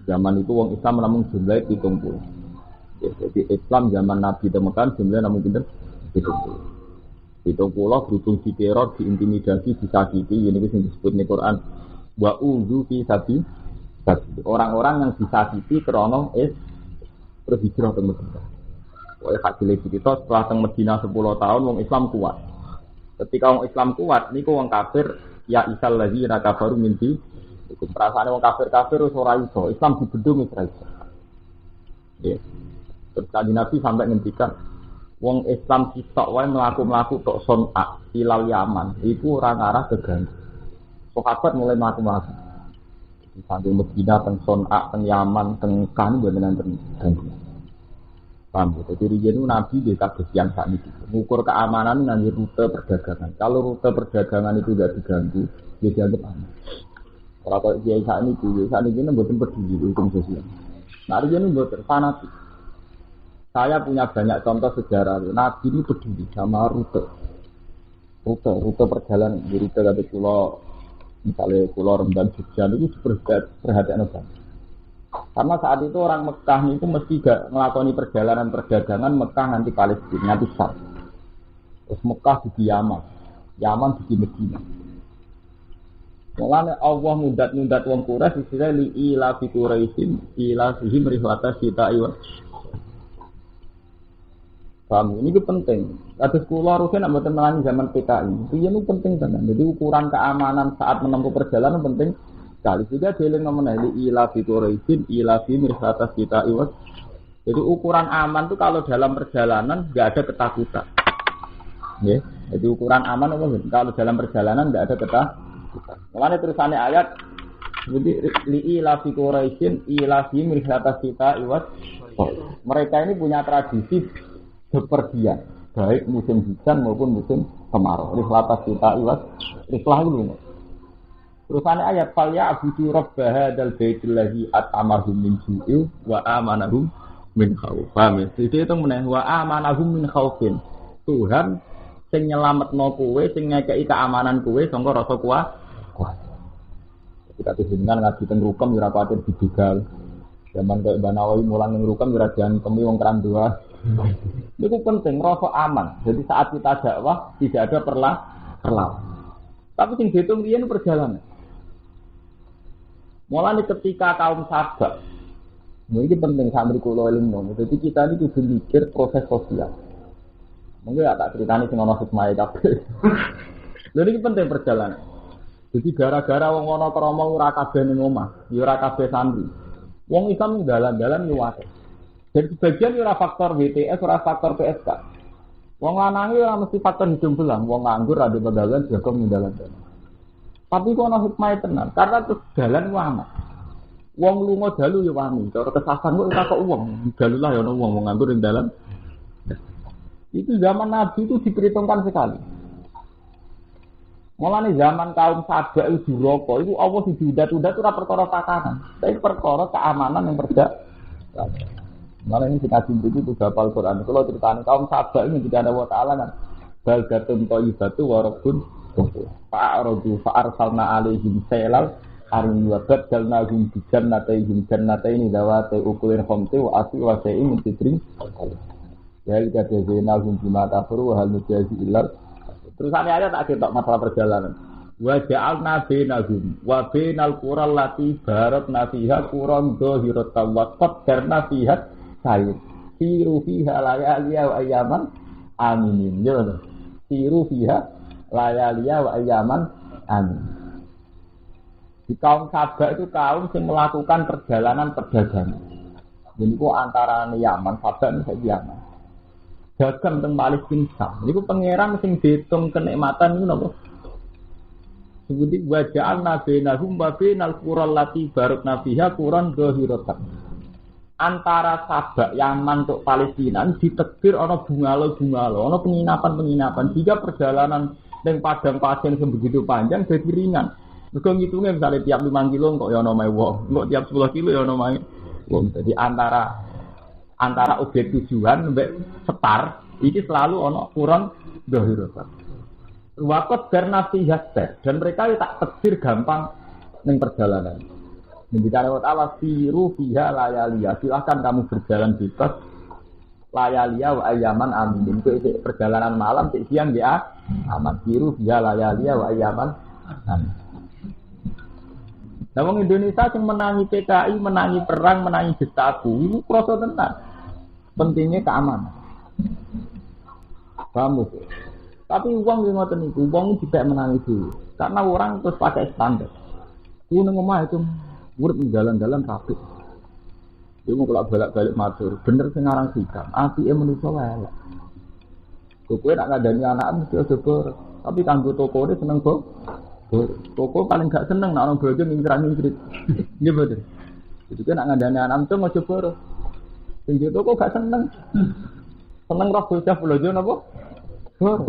Zaman itu wong Islam namung jumlahe 70. Jadi Islam zaman Nabi di Mekah jumlahe namung pinten? 70. 70 berhubung diteror, diintimidasi, disakiti, ini sing disebut ning Quran wa uzu fi Orang-orang yang disakiti krana terus hijrah ke Medina. Oleh hadis kita setelah teng Medina 10 tahun wong Islam kuat. Ketika wong Islam kuat niku wong kafir ya isal ladzina kafaru min di iku perasaane wong kafir-kafir wis ora iso, Islam dibendung wis ora iso. Nggih. Terus kanjeng Nabi sampai ngendikan wong Islam sitok wae mlaku-mlaku tok Son'a ilal Yaman, iku ora ngarah keganggu. Sahabat mulai mlaku-mlaku. Di samping Medina teng Son'a, teng Yaman, teng kan beneran terganggu. Paham ya? Jadi riyen Nabi dia kados yang sakniki. Mengukur keamanan nganggo rute perdagangan. Kalau rute perdagangan itu tidak diganggu, dia dianggap aman. Ora kok dia sakniki mboten peduli hukum sosial. Nah, riyen mboten fanatik. Saya punya banyak contoh sejarah. Nabi ini peduli sama rute perjalanan. Di rute kata pulau, misalnya pulau Rembang, Jogja itu perhatian banget. Karena saat itu orang Mekah itu mesti gak melakoni perjalanan perdagangan Mekah nanti Palestina, nanti Syam. Terus Mekah di Yaman di Medina. Mulane Allah mundat wong Quraisy istilah li ila fi Quraisyin ila fihim rihlata sita'i wa paham, ini penting. Kados kula rugen nek mboten melani zaman PKI. Itu penting tenan. Jadi ukuran keamanan saat menempuh perjalanan penting sekali. Juga dieling menawi ila fi Quraisyin ila fi mirsatas kita iwas. Jadi ukuran aman itu kalau dalam perjalanan enggak ada ketakutan. Nggih. Jadi ukuran aman apa? Kalau dalam perjalanan enggak ada ketakutan. Mulane terusane ayat jadi li ila fi Quraisyin ila fi mirsatas kita iwas. Mereka ini punya tradisi bepergian, baik musim hujan maupun musim kemarau. Rihlatas kita iwas, rihlah itu. Terusannya ayat falya abudu rabb hadzal baitil ladzi at'amahum min ju'in wa amanahum min khauf. Paham ya? Jadi itu meneh wa amanahum min khaufin. Tuhan sing nyelametno kowe, sing ngekeki keamanan kowe sangka rasa kuat. Ketika jenengan ngaji teng rukem ora kuwatir didugal. Zaman kaya Banawawi mulang ning rukem ora diantemi wong keran dua. Itu penting, rasa aman. Jadi saat kita dakwah tidak ada perlawanan. Tapi sing dihitung riyen perjalanan. Mulane ketika kaum Sabak, ini penting sambil kula eling. Jadi kita ini kudu mikir proses sosial. Mungkin tak ceritani sing ana hikmahe kabeh. Lha iki penting perjalanan. Jadi gara-gara wong ana krama ora kabeh ning omah, ya ora kabeh santri. Wong Islam dalan-dalan nyuwate. Jadi sebagian ora faktor WTS, ora faktor PSK. Wong lanang ora mesti faktor hidup belang, wong nganggur ada pedagang jaga dalan-dalan. Tapi kok ana hikmah tenan, karena terus dalan ku aman. Wong lunga dalu ya wani, cara kesasan kok ora kok wong, dalu lah ya ana wong nganggur ning dalan. Itu zaman Nabi itu diperhitungkan sekali. Mulane zaman kaum Sabak itu duraka, itu Allah ditunda-tunda itu ora perkara takanan, tapi perkara keamanan yang perjalanan. Malah ini kita cintai itu hafal Quran. Kalau ceritanya kaum Sabak ini tidak ada wa ta'ala kan. Baldatun thayyibatu wa rabbun ghafur. Fa'aradu fa'arsalna 'alaihim sailal arim wa badalnahum bi jannatayhim jannatayn dawati ukulin khamti wa asli wa sa'im min sidrin. Ya kita jazainahum bima kafaru wa hal nujazi illal. Terus ada tak ketok masalah perjalanan. Wa ja'alna bainahum wa bainal qura allati barakna fiha quran dhahiratan wa qaddarna fiha sayur, siru fiha layaliya wa ayaman aminin. Jangan, siru fiha layaliya wa ayaman amin. Di kaum Sabak itu kaum yang melakukan perjalanan perdagangan. Jadi itu antara Yaman, Sabak ini saya Yaman. Dagang teng Palestina. Jadi itu pangeran sing dihitung kenikmatan itu apa? Seperti waja'al nabinahum wa binal qural lati barakna fiha quran dhahiratan. Antara Sabak Yaman untuk Palestina ditekbir ana bungalo-bungalo, ana penginapan-penginapan. Jika perjalanan ning padang pasir yang begitu panjang jadi ringan. Mergo ngitungnya misalnya tiap 5 kilo kok ya ana mae wong, kok tiap 10 kilo ya ana mae wong. Jadi antara objek tujuan mbek setar iki selalu ana kurang dhahiratan. Waqat karena fihat dan mereka tak tekbir gampang ning perjalanan. Bicara Allah siru fiha layaliya, silahkan kamu berjalan bebas layaliya wa ayaman amin. Itu perjalanan malam siang dia aman. Siru fiha layaliya wa ayaman amin. Lah wong Indonesia sing menangi PKI, menangi perang, menangi Gestapo, iku krasa tenan. Pentingnya keamanan. Paham tuh? Tapi uang yang ngoten niku, uang tidak menangi dulu. Karena orang terus pakai standar. Ku nang omah itu urip jalan-jalan rapi. Dia mau bolak-balik matur, bener sing aran sikap. Apike manusa wae. Kowe nak ngandani anak mesti aja bor. Tapi kanggo tokone seneng kok. Toko paling gak seneng nak orang bojo ngingkrak-ngingkrik. Nggih betul. Jadi kan nak ngandani anak itu aja bor. Sing toko gak seneng. Seneng roh bocah blojo napa? Bor.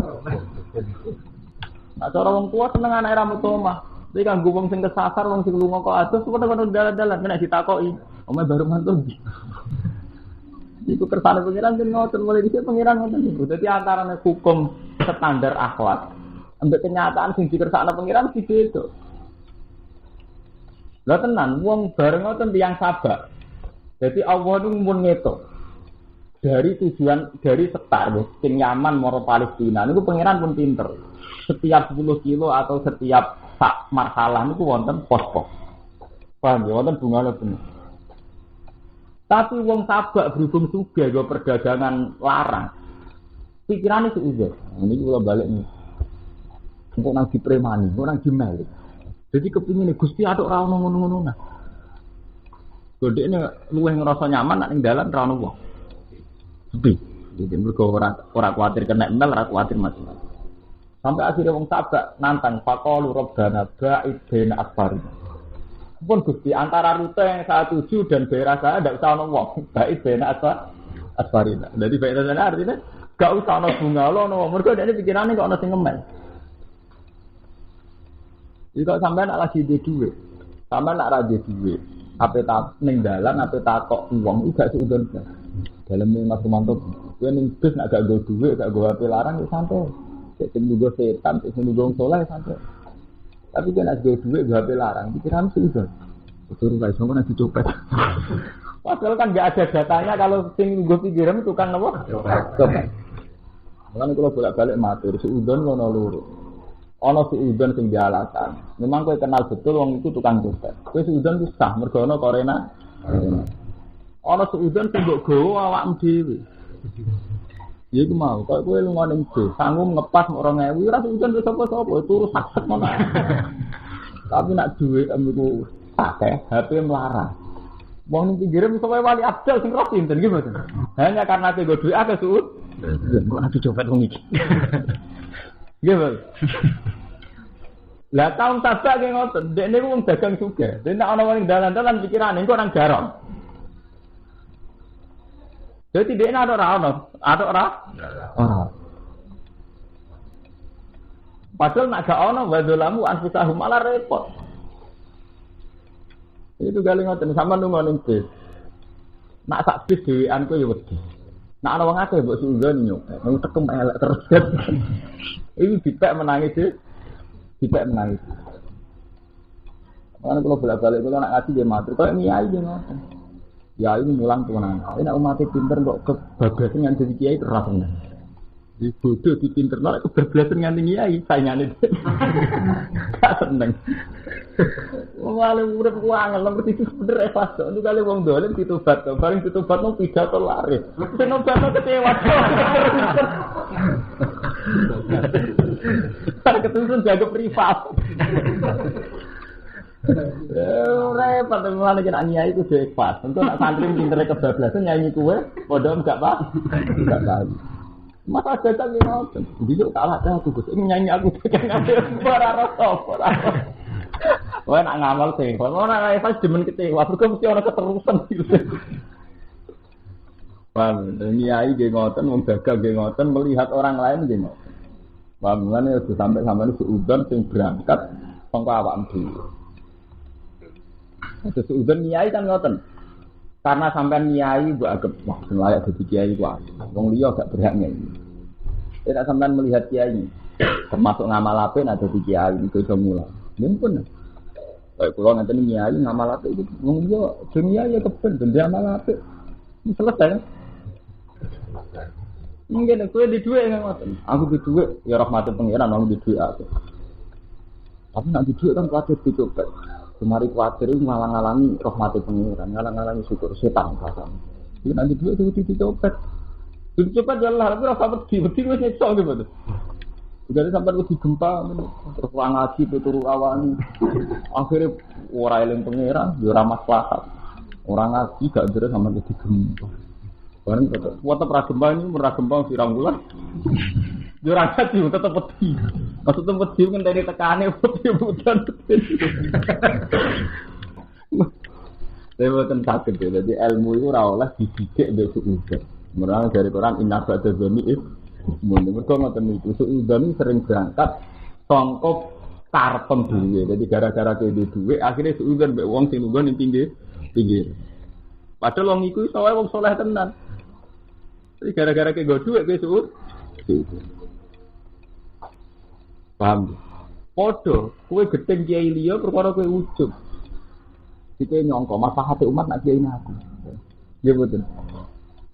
Nah cara wong tua seneng anak rambut omah. Tapi kanggo wong sing kesasar, wong sing lunga kok atus padha-padha dalan-dalan kena ditakoki. Omah baru mantul. Iku kersane pengiran kan ngoten mulai dhisik pengiran ngoten niku. Dadi antarane hukum standar akhlak ambek kenyataan sing dikersakno pengiran iki beda. Lah tenan wong bareng ngoten tiyang sabar. Jadi Allah itu mun ngetok. Dari tujuan dari setar sing Yaman moro Palestina niku pengiran pun pinter. Setiap 10 kilo atau setiap sak marhalah niku wonten pos-pos. Paham ya wonten bungane bener. Tapi wong sabak berhubung sugih go perdagangan larang. Pikirane suudzon. Ini kula balik nih. Engko nang dipremani, engko nang dimelik. Jadi kepingine Gusti atuk ra ono ngono-ngono nah. Godekne luwih ngrasa nyaman nek ning dalan ra ono wong. Sepi. Jadi mergo ora kuwatir kena mel, ora kuwatir mati. Sampai akhirnya wong sabak nantang faqalu rabbana ba'id baina asfarina. Pun Gusti antara rute yang saya tuju dan daerah saya tidak usah ono wong. Baik benak asfarina. Jadi baik sana artinya gak usah ono bunga lo ono wong. Mergo dene pikirane kok ono sing ngemel. Iki kok sampean nak lagi di dhuwit. Sampean nak ra di dhuwit. Ape tak ning dalan ape takok wong iki gak seudon. Daleme Mas Romanto kowe ning bis nak gak nggo dhuwit, gak nggo HP larang wis santai. Sik nunggu setan, sik nunggu wong saleh santai. Tapi kan ada duit gak larang, pikiran sih itu. Betul guys, kamu nanti copet. Padahal kan nggak ada datanya kalau sing gue pikiran tukang apa? Copet. Makanya kalau bolak-balik matur, seudon ngono luru. Ono seudon sing dialasan. Memang kau kenal betul wong itu tukang copet. Kau seudon itu sah, mergono korena. Ono seudon sing mbok gowo awakmu dhewe. Ya iku mau, kok kowe lunga ning bis, sanggup ngepas 2000 ora udan wis sapa-sapa, turu sakset ngono. Tapi nak duit amku akeh, HP melarang. Wong ning pinggire iso wae wali abdal sing roh pinten iki mboten. Hanya karena kowe duit akeh suut. Kok ati copet wong iki. Nggih, Bang. Lah taun sabak ki ngoten, dekne wong dagang sugih. Dene ana wong dalan-dalan pikirane engko nang garong. Jadi dia ada orang. Padahal nak gak ono wadolamu anfusahum malah repot. Itu kali ngoten sama nunggu ning bis. Nak sak bis dhewean ku ya wedi. Nak ana wong akeh mbok sunggon nyuk. Nang tekem elek terus. Iki dipek menangis sih. Dipek menangis. Karena kalau bolak-balik kalau nak ngaji dia matur, kok ngiyai dia ngoten. Ya ini mulang tuanan. Ini nak umat pinter kok kebablasan yang jadi kiai terasa. Di bodoh di pinter nak kebablasan yang tinggi kiai saingannya. Gak seneng. Walau udah kuangan, nomor itu bener ikhlas. Itu kali wong dolen ditobat, paling ditobat mau pidato laris. Senobat mau kecewa. Pada keturunan jaga privat. Repot teman lagi nak nyai itu deh pas. Untuk nak santri pinter kebablasan nyanyi kue, bodoh enggak pak? Enggak tahu. Masa datang ni macam, jadi kalah dah aku gus. Ini nyanyi aku tekan ada berarok. Wah nak ngamal sih. Kalau nak nyanyi pas demen kecewa, berkau mesti orang keterusan gitu. Paham? Nyai gengotan, membaga gengotan, melihat orang lain gengotan. Paham? Mana itu sampai seudon yang berangkat, pengkawaan dulu. Sesudah nyai kan ngoten. Karena sampean nyai mbok anggap wah layak dadi kiai kuwi. Wong liya gak berhak nyai. Nek sampean melihat kiai termasuk ngamal apik nek dadi kiai iku iso mulang. Mumpun. Kayak kula ngeten nyai ngamal apik iki wong liya dunia ya keben dadi amal apik. Selesai. Mungkin kowe di dhuwit ngoten. Aku di dhuwit ya rahmatul pangeran wong di dhuwit aku. Tapi nek di dhuwit kan kuwatir dicopet. Kemari kuatir itu malah ngalami rahmati pengiran, ngalami syukur setan kasam. Jadi nanti dua itu dicopet. Dicopet jalan, tapi rasa wedi wis nyekso gitu. Jadi sampai wedi gempa, terus orang ngaji turu awan. Akhirnya orang eling pengiran, yo ora maslahat. Orang ngaji gak terus sampai wedi gempa. Bareng tetep kuat gempa ini gempa sirang bulan. Yo ora ngaji tetep wedi. Maksudnya wedi kan dari tekane wedi bukan. Saya bukan sakit ya, jadi ilmu itu rawlah dididik besok udah. Mereka dari Quran inna ba'da dzanni ismun. Mereka ngoten niku suudan sering berangkat sangka karepem dhewe. Jadi gara-gara kene duwe akhirnya suudan mbek wong sing nunggu ning pinggir. Padahal wong iku iso wae wong saleh tenan. Jadi gara-gara kene go duwe kowe suud. Paham? Padha kowe gedeng kiai liya perkara kowe ujug. Iki nyangka maslahate umat nak kiai aku. Nggih betul.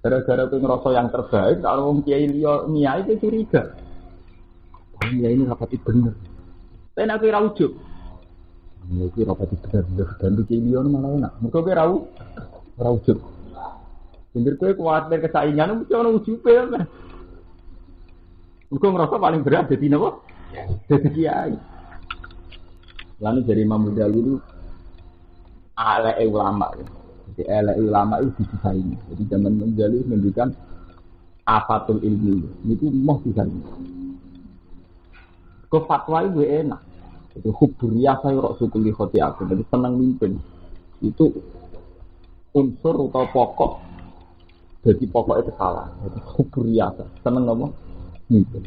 Gara-gara kowe ngerasa yang terbaik, kalau wong kiai liya niai itu curiga. Oh, kiai ini rapati bener. Tapi nek ora ujug. Iki rapati bener, dan kiai liya malah enak. Mergo kowe ora ujug. Pinggir kowe kuwatir kesaingan mesti ono ujube. Mergo ngerasa paling berat dadi napa? Dadi kiai. Lalu dari Imam Ghazali itu ala ulama. Jadi ulama itu disaingi. Jadi zaman Ghazali menunjukkan afatul ilmi itu mau disaingi. Ke fatwa itu enak. Itu huburiyah saya rasulullah khoti aku. Jadi senang mimpin. Itu unsur atau pokok. Jadi pokok itu salah. Jadi huburiyah senang ngomong mimpin.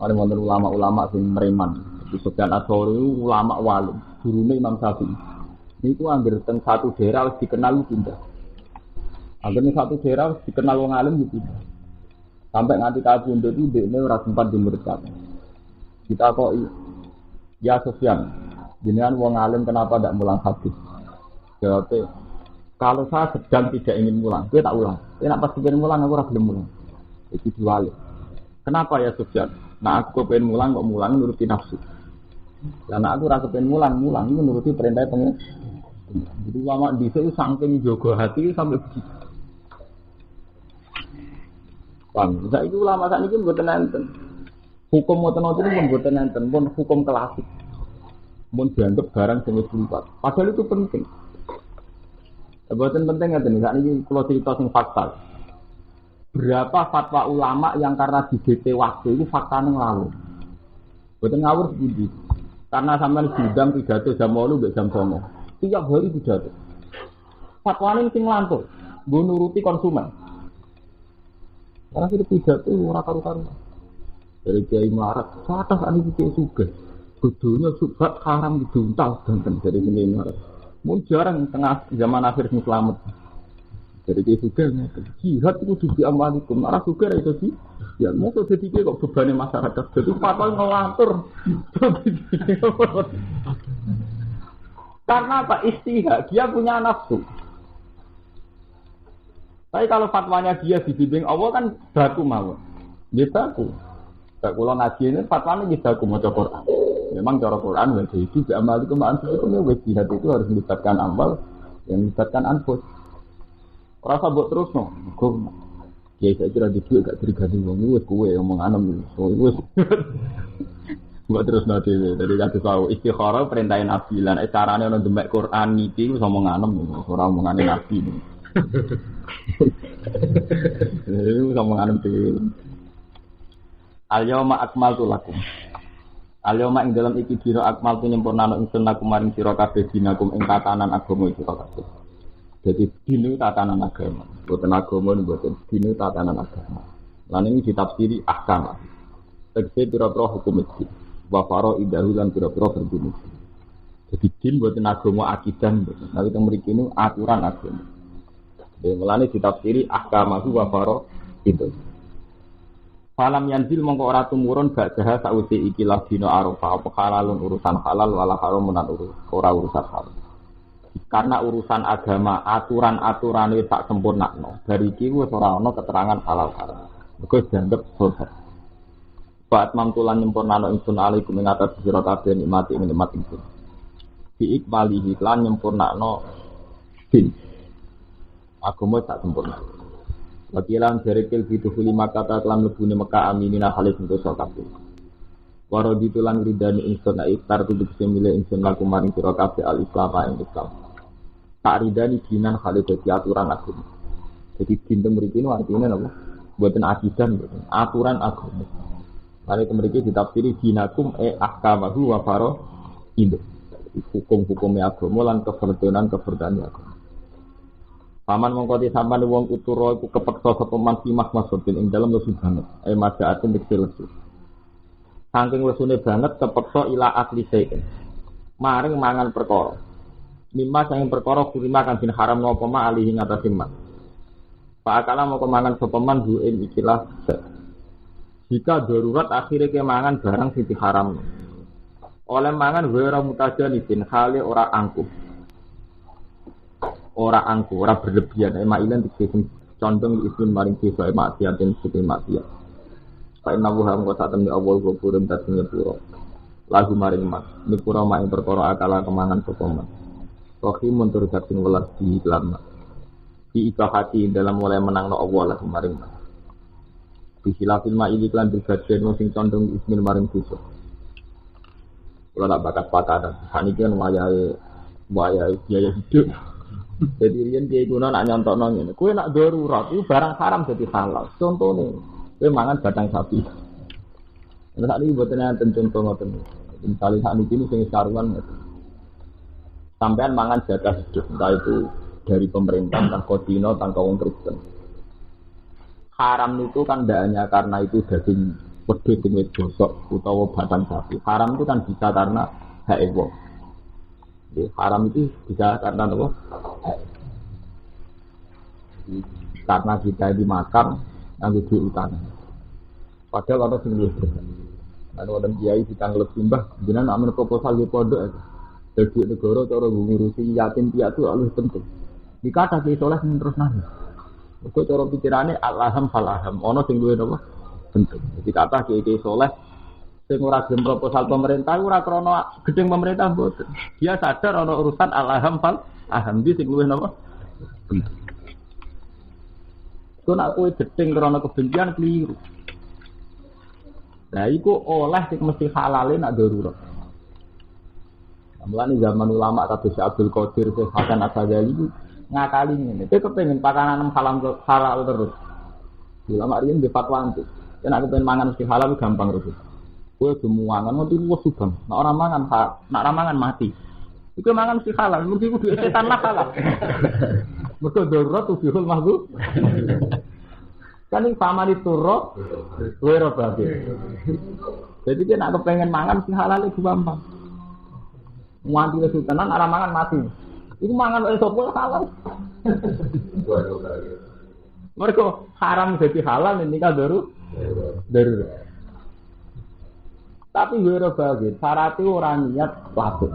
Ada mantan ulama-ulama yang mereman. Di Sufyan Ats-Tsauri ulama wali. Gurunya Imam Syafi'i. Ini ku anggar teng satu daerah harus dikenal pindah. Anggar satu daerah harus dikenal wong alim gitu. Sampai nganti kabundut itu dekne ora sempat dimuridkan. Kita kok ya Sufyan, jenengan wong alim kenapa tidak mulang hadis? Jawabnya, kalau saya sedang tidak ingin mulang, gue tak ulang. Nek pas pengen mulang aku ora gelem mulang. Itu diwali. Kenapa ya Sufyan? Nah aku pengen mulang kok mulang nuruti nafsu. Karena aku rasa pengen mulang itu nuruti perintah pengen. Jadi ulama di sini saking jaga hati sampai begitu. Paham? Saya itu ulama saat ini buatan enten. Hukum motor-motor itu buatan enten, pun hukum klasik. Pun dianggap barang yang berlipat. Padahal itu penting. Buatan penting enten. Saat ini kalau cerita sing fakta. Berapa fatwa ulama yang karena didetek waktu itu faktanya ngawur. Buatan ngawur sebudi. Karena sampai sidang pidato jam 8 jam 9. Tiap hari pidato. Fatwa ini sing lantur, gue nuruti konsumen. Karena kita pidato ora karu-karu. Dari Kiai Melarat, atas ane Kiai Sugih. Bodohnya subhat haram diduntal danten dari Kiai Melarat. Mun jarang tengah zaman akhir sing selamat. Dari Kiai Sugih jihad itu diamalikum. Arah Sugih itu sih. Ya mau kok jadi kok bebannya masyarakat. Jadi fatwa ngelantur. Karena apa? Istihad, dia punya nafsu. Tapi kalau fatwanya dia dibimbing Allah kan baku mau. Dia baku. Kayak kalau ngaji ini fatwanya dia baku mau Quran. Memang cara Quran wajah itu diamal itu jihad itu harus melibatkan amal yang melibatkan anfus. Rasa buat terus no. Ya saya kira di duit gak terganti wong wis kowe yang menganem so wis. Mbak terus nanti dari kata tahu istikharah perintahin nabi lan carane ono demek Quran niki wis omong anem ora omongane nabi. Wis omong anem dhewe. Al-yauma akmaltu lakum. Al-yauma ing dalam iki dina akmaltu nyempurnano ingsun lakum maring sira kabeh dinakum ing tatanan agama sira kabeh. Jadi dina tatanan agama, boten agama boten dina tatanan agama. Lan ini ditafsiri ahkam. Tegese pira-pira hukum iki. Wa faro idahu lan pira-pira berbunyi. Jadi din boten agama akidah boten. Tapi teng mriki niku aturan agama. Dene mulane ditafsiri ahkamahu wa faro itu. Falam yanzil mongko ora tumurun badha sakwise iki dina Arafah apa halalun urusan halal wala haramun ora urusan halal. Karena urusan agama aturan-aturane tak sempurnakno. Dari iki wis ora ana keterangan halal haram. Mergo dianggap sah. Pak mamtulan nyempurnano ingsun alaikum ing atas sira kabeh nikmati ingsun. fi ikmalihi lan nyempurnakno din. Agama tak sempurna. Wakilan jarikil bidhuli makata lan mlebune Mekah aminina halis dosa kabeh. Waro ditulan ridani ingsun iktar kudu semile ingsun laku maring sira kabeh al-Islam ing Islam. Tak ridani dinan halis dadi aturan agama. Jadi dinten mriki niku artine napa? Mboten akidah mboten, aturan agama. Mari mriki ditafsiri dinakum ahkamahu wa fara'idu. Hukum-hukumnya agama lan keberdonan agama. Paman mongkoti sampean wong utara iku kepeksa sapa man simak maksudin ing dalem lesu banget. Madaatin dikse lesu. Saking lesune banget kepeksa ila asli saiki. Maring mangan perkara. Mimma saking perkara kurima kan bin haram napa ma alihi ngatasi man. Pak akala mongko mangan sapa man buin ikilah. Jika darurat akhirnya kemangan barang sing diharam. Oleh mangan ora mutajanisin hale ora angkuh. Ora berlebihan emailan dikisih condong ismin maring sisa maksiatin sing maksiat. Fa inna wa hum qatan bi awal gopurun tasnya pura. Lagu maring mak nipura mak ing perkara akala kemangan sapa man. Rohi muntur sing welas di dalam di ikahati dalam mulai menangno Allah lagu maring mak. Di hilafil mak iki lan bergadhen sing condong ismin maring sisa. Kula tak bakat pakadan. Saniki kan wayahe biaya hidup. Jadi riyen kiai kuno nak nyontokno ngene. Kowe nak darurat iku barang haram dadi halal. Contone, kowe mangan batang sapi. Nek sak iki mboten enten contoh ngoten. Misale sak niki sing saruan sampean mangan jatah hidup, entah itu dari pemerintah, entah kodino, entah wong Kristen. Haram itu kan tidak hanya karena itu daging wedhus sing wis bosok utawa batang sapi. Haram itu kan bisa karena hae wong. Haram itu bisa karena apa? Karena kita dimakan nganggo duit utang. Padahal ana sing luwih besar. Ana wong kiai ditang lebih jenengan amen proposal di pondok itu. Dadi negara cara ngurusi yatim piatu luwih penting. Dikata ki saleh terus nang. Kok cara pikirane alham falaham ana sing luwih apa? Penting. Jadi kata kiai saleh sing ora gelem proposal pemerintah ora krana gedeng pemerintah mboten. Dia sadar ana urusan al-aham fal aham di sing luwih napa? Kok nak kowe gedeng krana kebencian keliru. Lah iku oleh sing mesti halale nak darurat. Mulane zaman ulama kados Abdul Qadir Syekh Hasan Asy-Syadzali ngakali ngene. Kowe kepengin pakanan halal terus. Ulama riyen di fatwa antu. Yen aku pengen mangan mesti halal gampang terus. Kowe semuangan ngerti luwes subang. Nek ora mangan mati. Iku mangan mesti halal, mesti kudu setan lah halal. Mergo darurat ubihul mahdzub. Kan iki pamane turu ora bae. Jadi dia nak kepengen mangan mesti halal iku gampang. Mati wis tenan ora mangan mati. Iku mangan oleh sapa halal. Mergo haram dadi halal nika darurat. Tapi gue bagi syaratnya orang niat labut.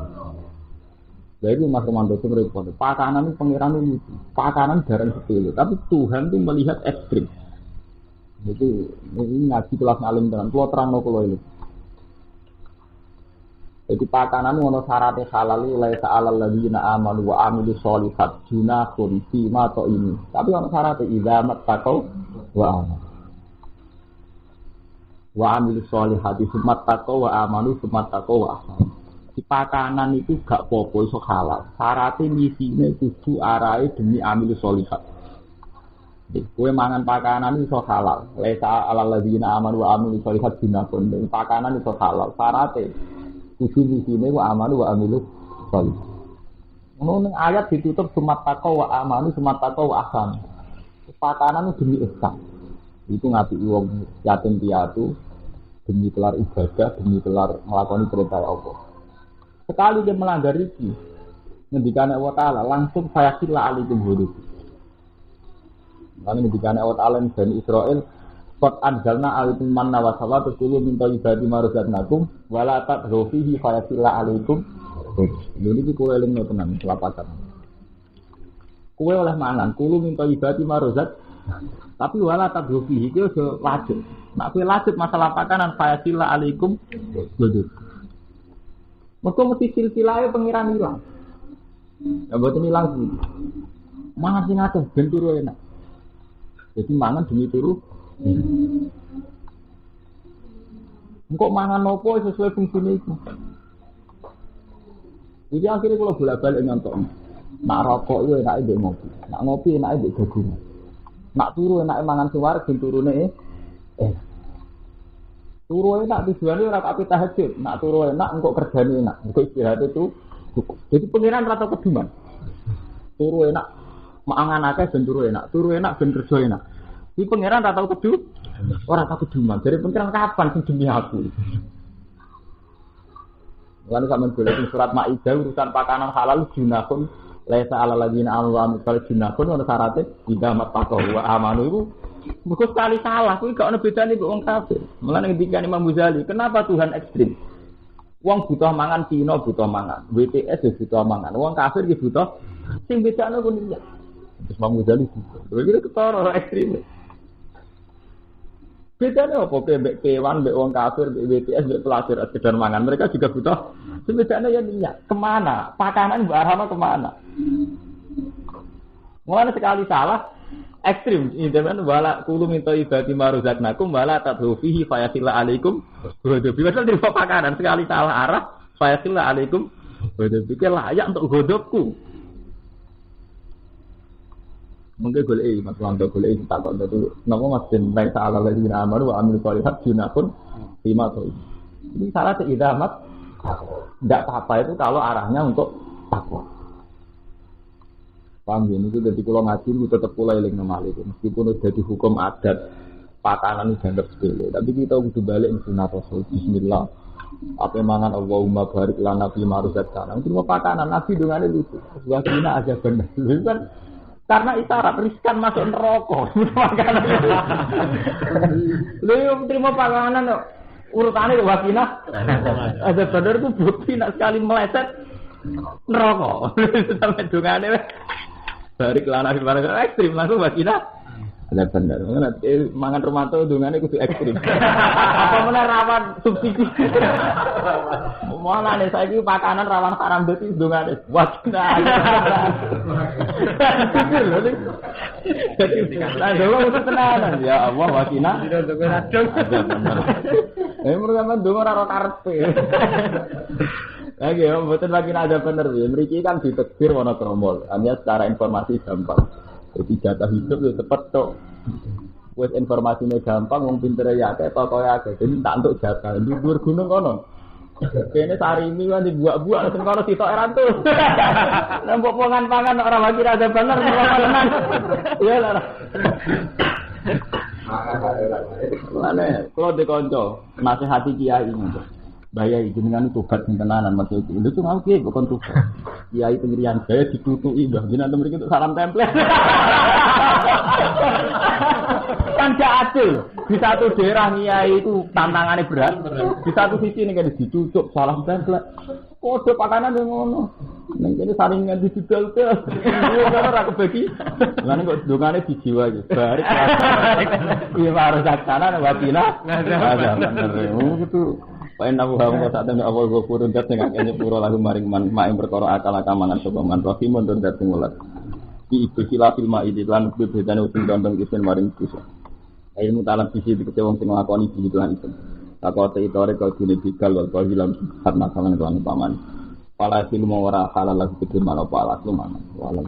Jadi Mas Romanto itu repot. Pakanan itu pengiran itu pakanan jarang sepele. Tapi Tuhan itu melihat ekstrim. Jadi ini ngaji kelas alim dengan pulau terang no pulau ini. Jadi pakanan itu ada syaratnya halal itu laisa alal ladzina amanu wa amilu sholihat junahun fima to ini. Tapi ada syaratnya idza mattaqau wa amanu. Wa amilu sholihati sumat taqwa wa amanu sumat taqwa wa ahsan. Di pakanan itu gak apa-apa iso halal. Syaratnya misine kudu arahe demi amilu sholihat. Kowe mangan pakanan iso halal. Laisa alal ladzina amanu wa amilu sholihat junahun. Pakanan iso halal. Syaratnya kudu misine wa amanu wa amilu sholihat. Ngono ayat ditutup sumat taqwa wa amanu sumat taqwa wa ahsan. Pakanan itu demi ihsan. Itu ngapi wong yatim piatu demi kelar ibadah, demi kelar melakoni perintah Allah. Sekali dia melanggar iki, ngendikane Allah Taala langsung saya sila alikum hudud. Lalu ngendikane Allah Taala Bani Israil, qad anzalna alaikum manna wa salwa taqulu min tayyibati ma razaqnakum wa la tadhu fihi fa sila alikum. Lha iki kowe eling tenan kelapatan. Kowe oleh mangan, kulo min tayyibati ma razaq. Tapi wala tadhufi iki aja wajib. Nek kowe wajib masalah pakanan fa sila alaikum hudud. Mergo mesti silsilahe pengiran ilang. Ya mboten ilang sih. Mangan sing akeh ben turu enak. Jadi mangan demi turu. Engkok mangan nopo sesuai fungsine iku. Jadi akhirnya kalau bolak-balik ngantuk. Nak rokok itu enake ndek ngopi. Nak ngopi enake ndek jagungan. Nak turu enake mangan suwar ben turune turu enak tujuane ora kabeh tahajud. Nak turu enak engko kerjane enak. Engko istirahat itu cukup. Jadi pengiran rata keduman. Turu enak mangan akeh ben turu enak. Turu enak ben kerja enak. Iki pengiran rata ora tau keduman. Jadi pengiran kapan sing demi aku? Lalu sampeyan golek surat Maidah urusan pakanan halal junahun laisa alal ladina amanu kal junahun ono syaratnya tidak mataqwa wa amanu iku bukan sekali salah kuwi gak ono bedane mbek wong kafir. Mulane ketika Imam Ghazali, kenapa Tuhan ekstrim? Wong butuh mangan Cina butuh mangan, WTS butuh mangan, wong kafir iki butuh sing bedane kuwi ya. Terus Imam Ghazali iki ketara ekstrim. Bedanya apa? Mbek kewan, mbek wong kafir, mbek WTS, mbek pelajar sekedar mangan. Mereka juga butuh. Bedanya ya niat. Kemana? Pakanan mbak Arhama kemana? Mulanya sekali salah, ekstrim. Intinya wala kulu minta ibadi maruzaknakum wala tadhufihi fayasila alaikum. Godobi. Maksudnya dari pakanan. Sekali salah arah, fayasila alaikum. Godobi. Ini layak untuk godobku. Mungkin golek Mas Wanto golek takon dadi napa Mas den nek salah lagi amanu wa amil sholihat junakun lima tuh. Ini salah seidamat enggak apa-apa itu kalau arahnya untuk takwa. Paham ya, itu dari kula ngaji itu tetap kula eling malih meskipun udah dihukum adat pakanan dianggap sepele tapi kita kudu balik sunah Rasul bismillah. Apa mangan Allahumma barik lana fi maruzat kana. Itu pakanan nabi dongane lucu. Wa kina aja bener. Kan karena isyarat riskan masuk neraka. Makanan. Lu terima panganan urutane wakina. Ada bener ku bukti nak sekali meleset neraka. Sampai dungane barik lana barang ekstrim langsung wakina. Ada bener. Mangan romanto dungane kudu ekstrim. Apa meneh rawan subsidi. Mulane saiki pakanan rawan haram dadi dungane. Wakina. Nah, tenanan ya Allah wakina. Mereka dongo ora karepe. Lagi ya, mboten wakina ada bener ya. Mriki kan ditekbir ana tromol. Hanya secara informasi gampang. Jadi data hidup itu cepet tok. Wes informasinya gampang, wong pintere ya akeh, tokoe akeh. Jadi tak entuk jatah. Dhuwur gunung kono. Kene sarimi kan dibuak-buak langsung kono sitok erantus. Nembok pangan-pangan ora wakil ada bener tenan. Iya lah. Mane, kalau dikonco, nasihati kiai ngono. Bayai jenengan tobat sing tenanan maksud itu. Itu mau kiai bukan tobat. Kiai pendirian saya ditutuki Mbah jenengan mriki untuk salam template. Kan gak adil. Di satu daerah kiai itu tantangannya berat. Di satu sisi ning kene dicucuk salam template. Kode pakanan yang ngono. Ning kene saringan didol tuh. Iya ora kebagi. Lan kok dongane dijiwa iki. Barik. Iya harus sakana wakina. Ada bener. Gitu. Paen Abu Hamzah saat temen awal gopurun dat sing akeh nyepuro lagu maring man mak perkara akal-akal mangan sapa man rahim mundur dat sing welas. Di iku silafil maidi lan bedane usung gandeng isin maring kusa. Ilmu talab sisi dikete wong sing nglakoni iki lan isin. Takote itore kok dene bigal wal hilam karena salan kelan paman. Pala silmu ora halal lagu gede malah pala lumayan. Walau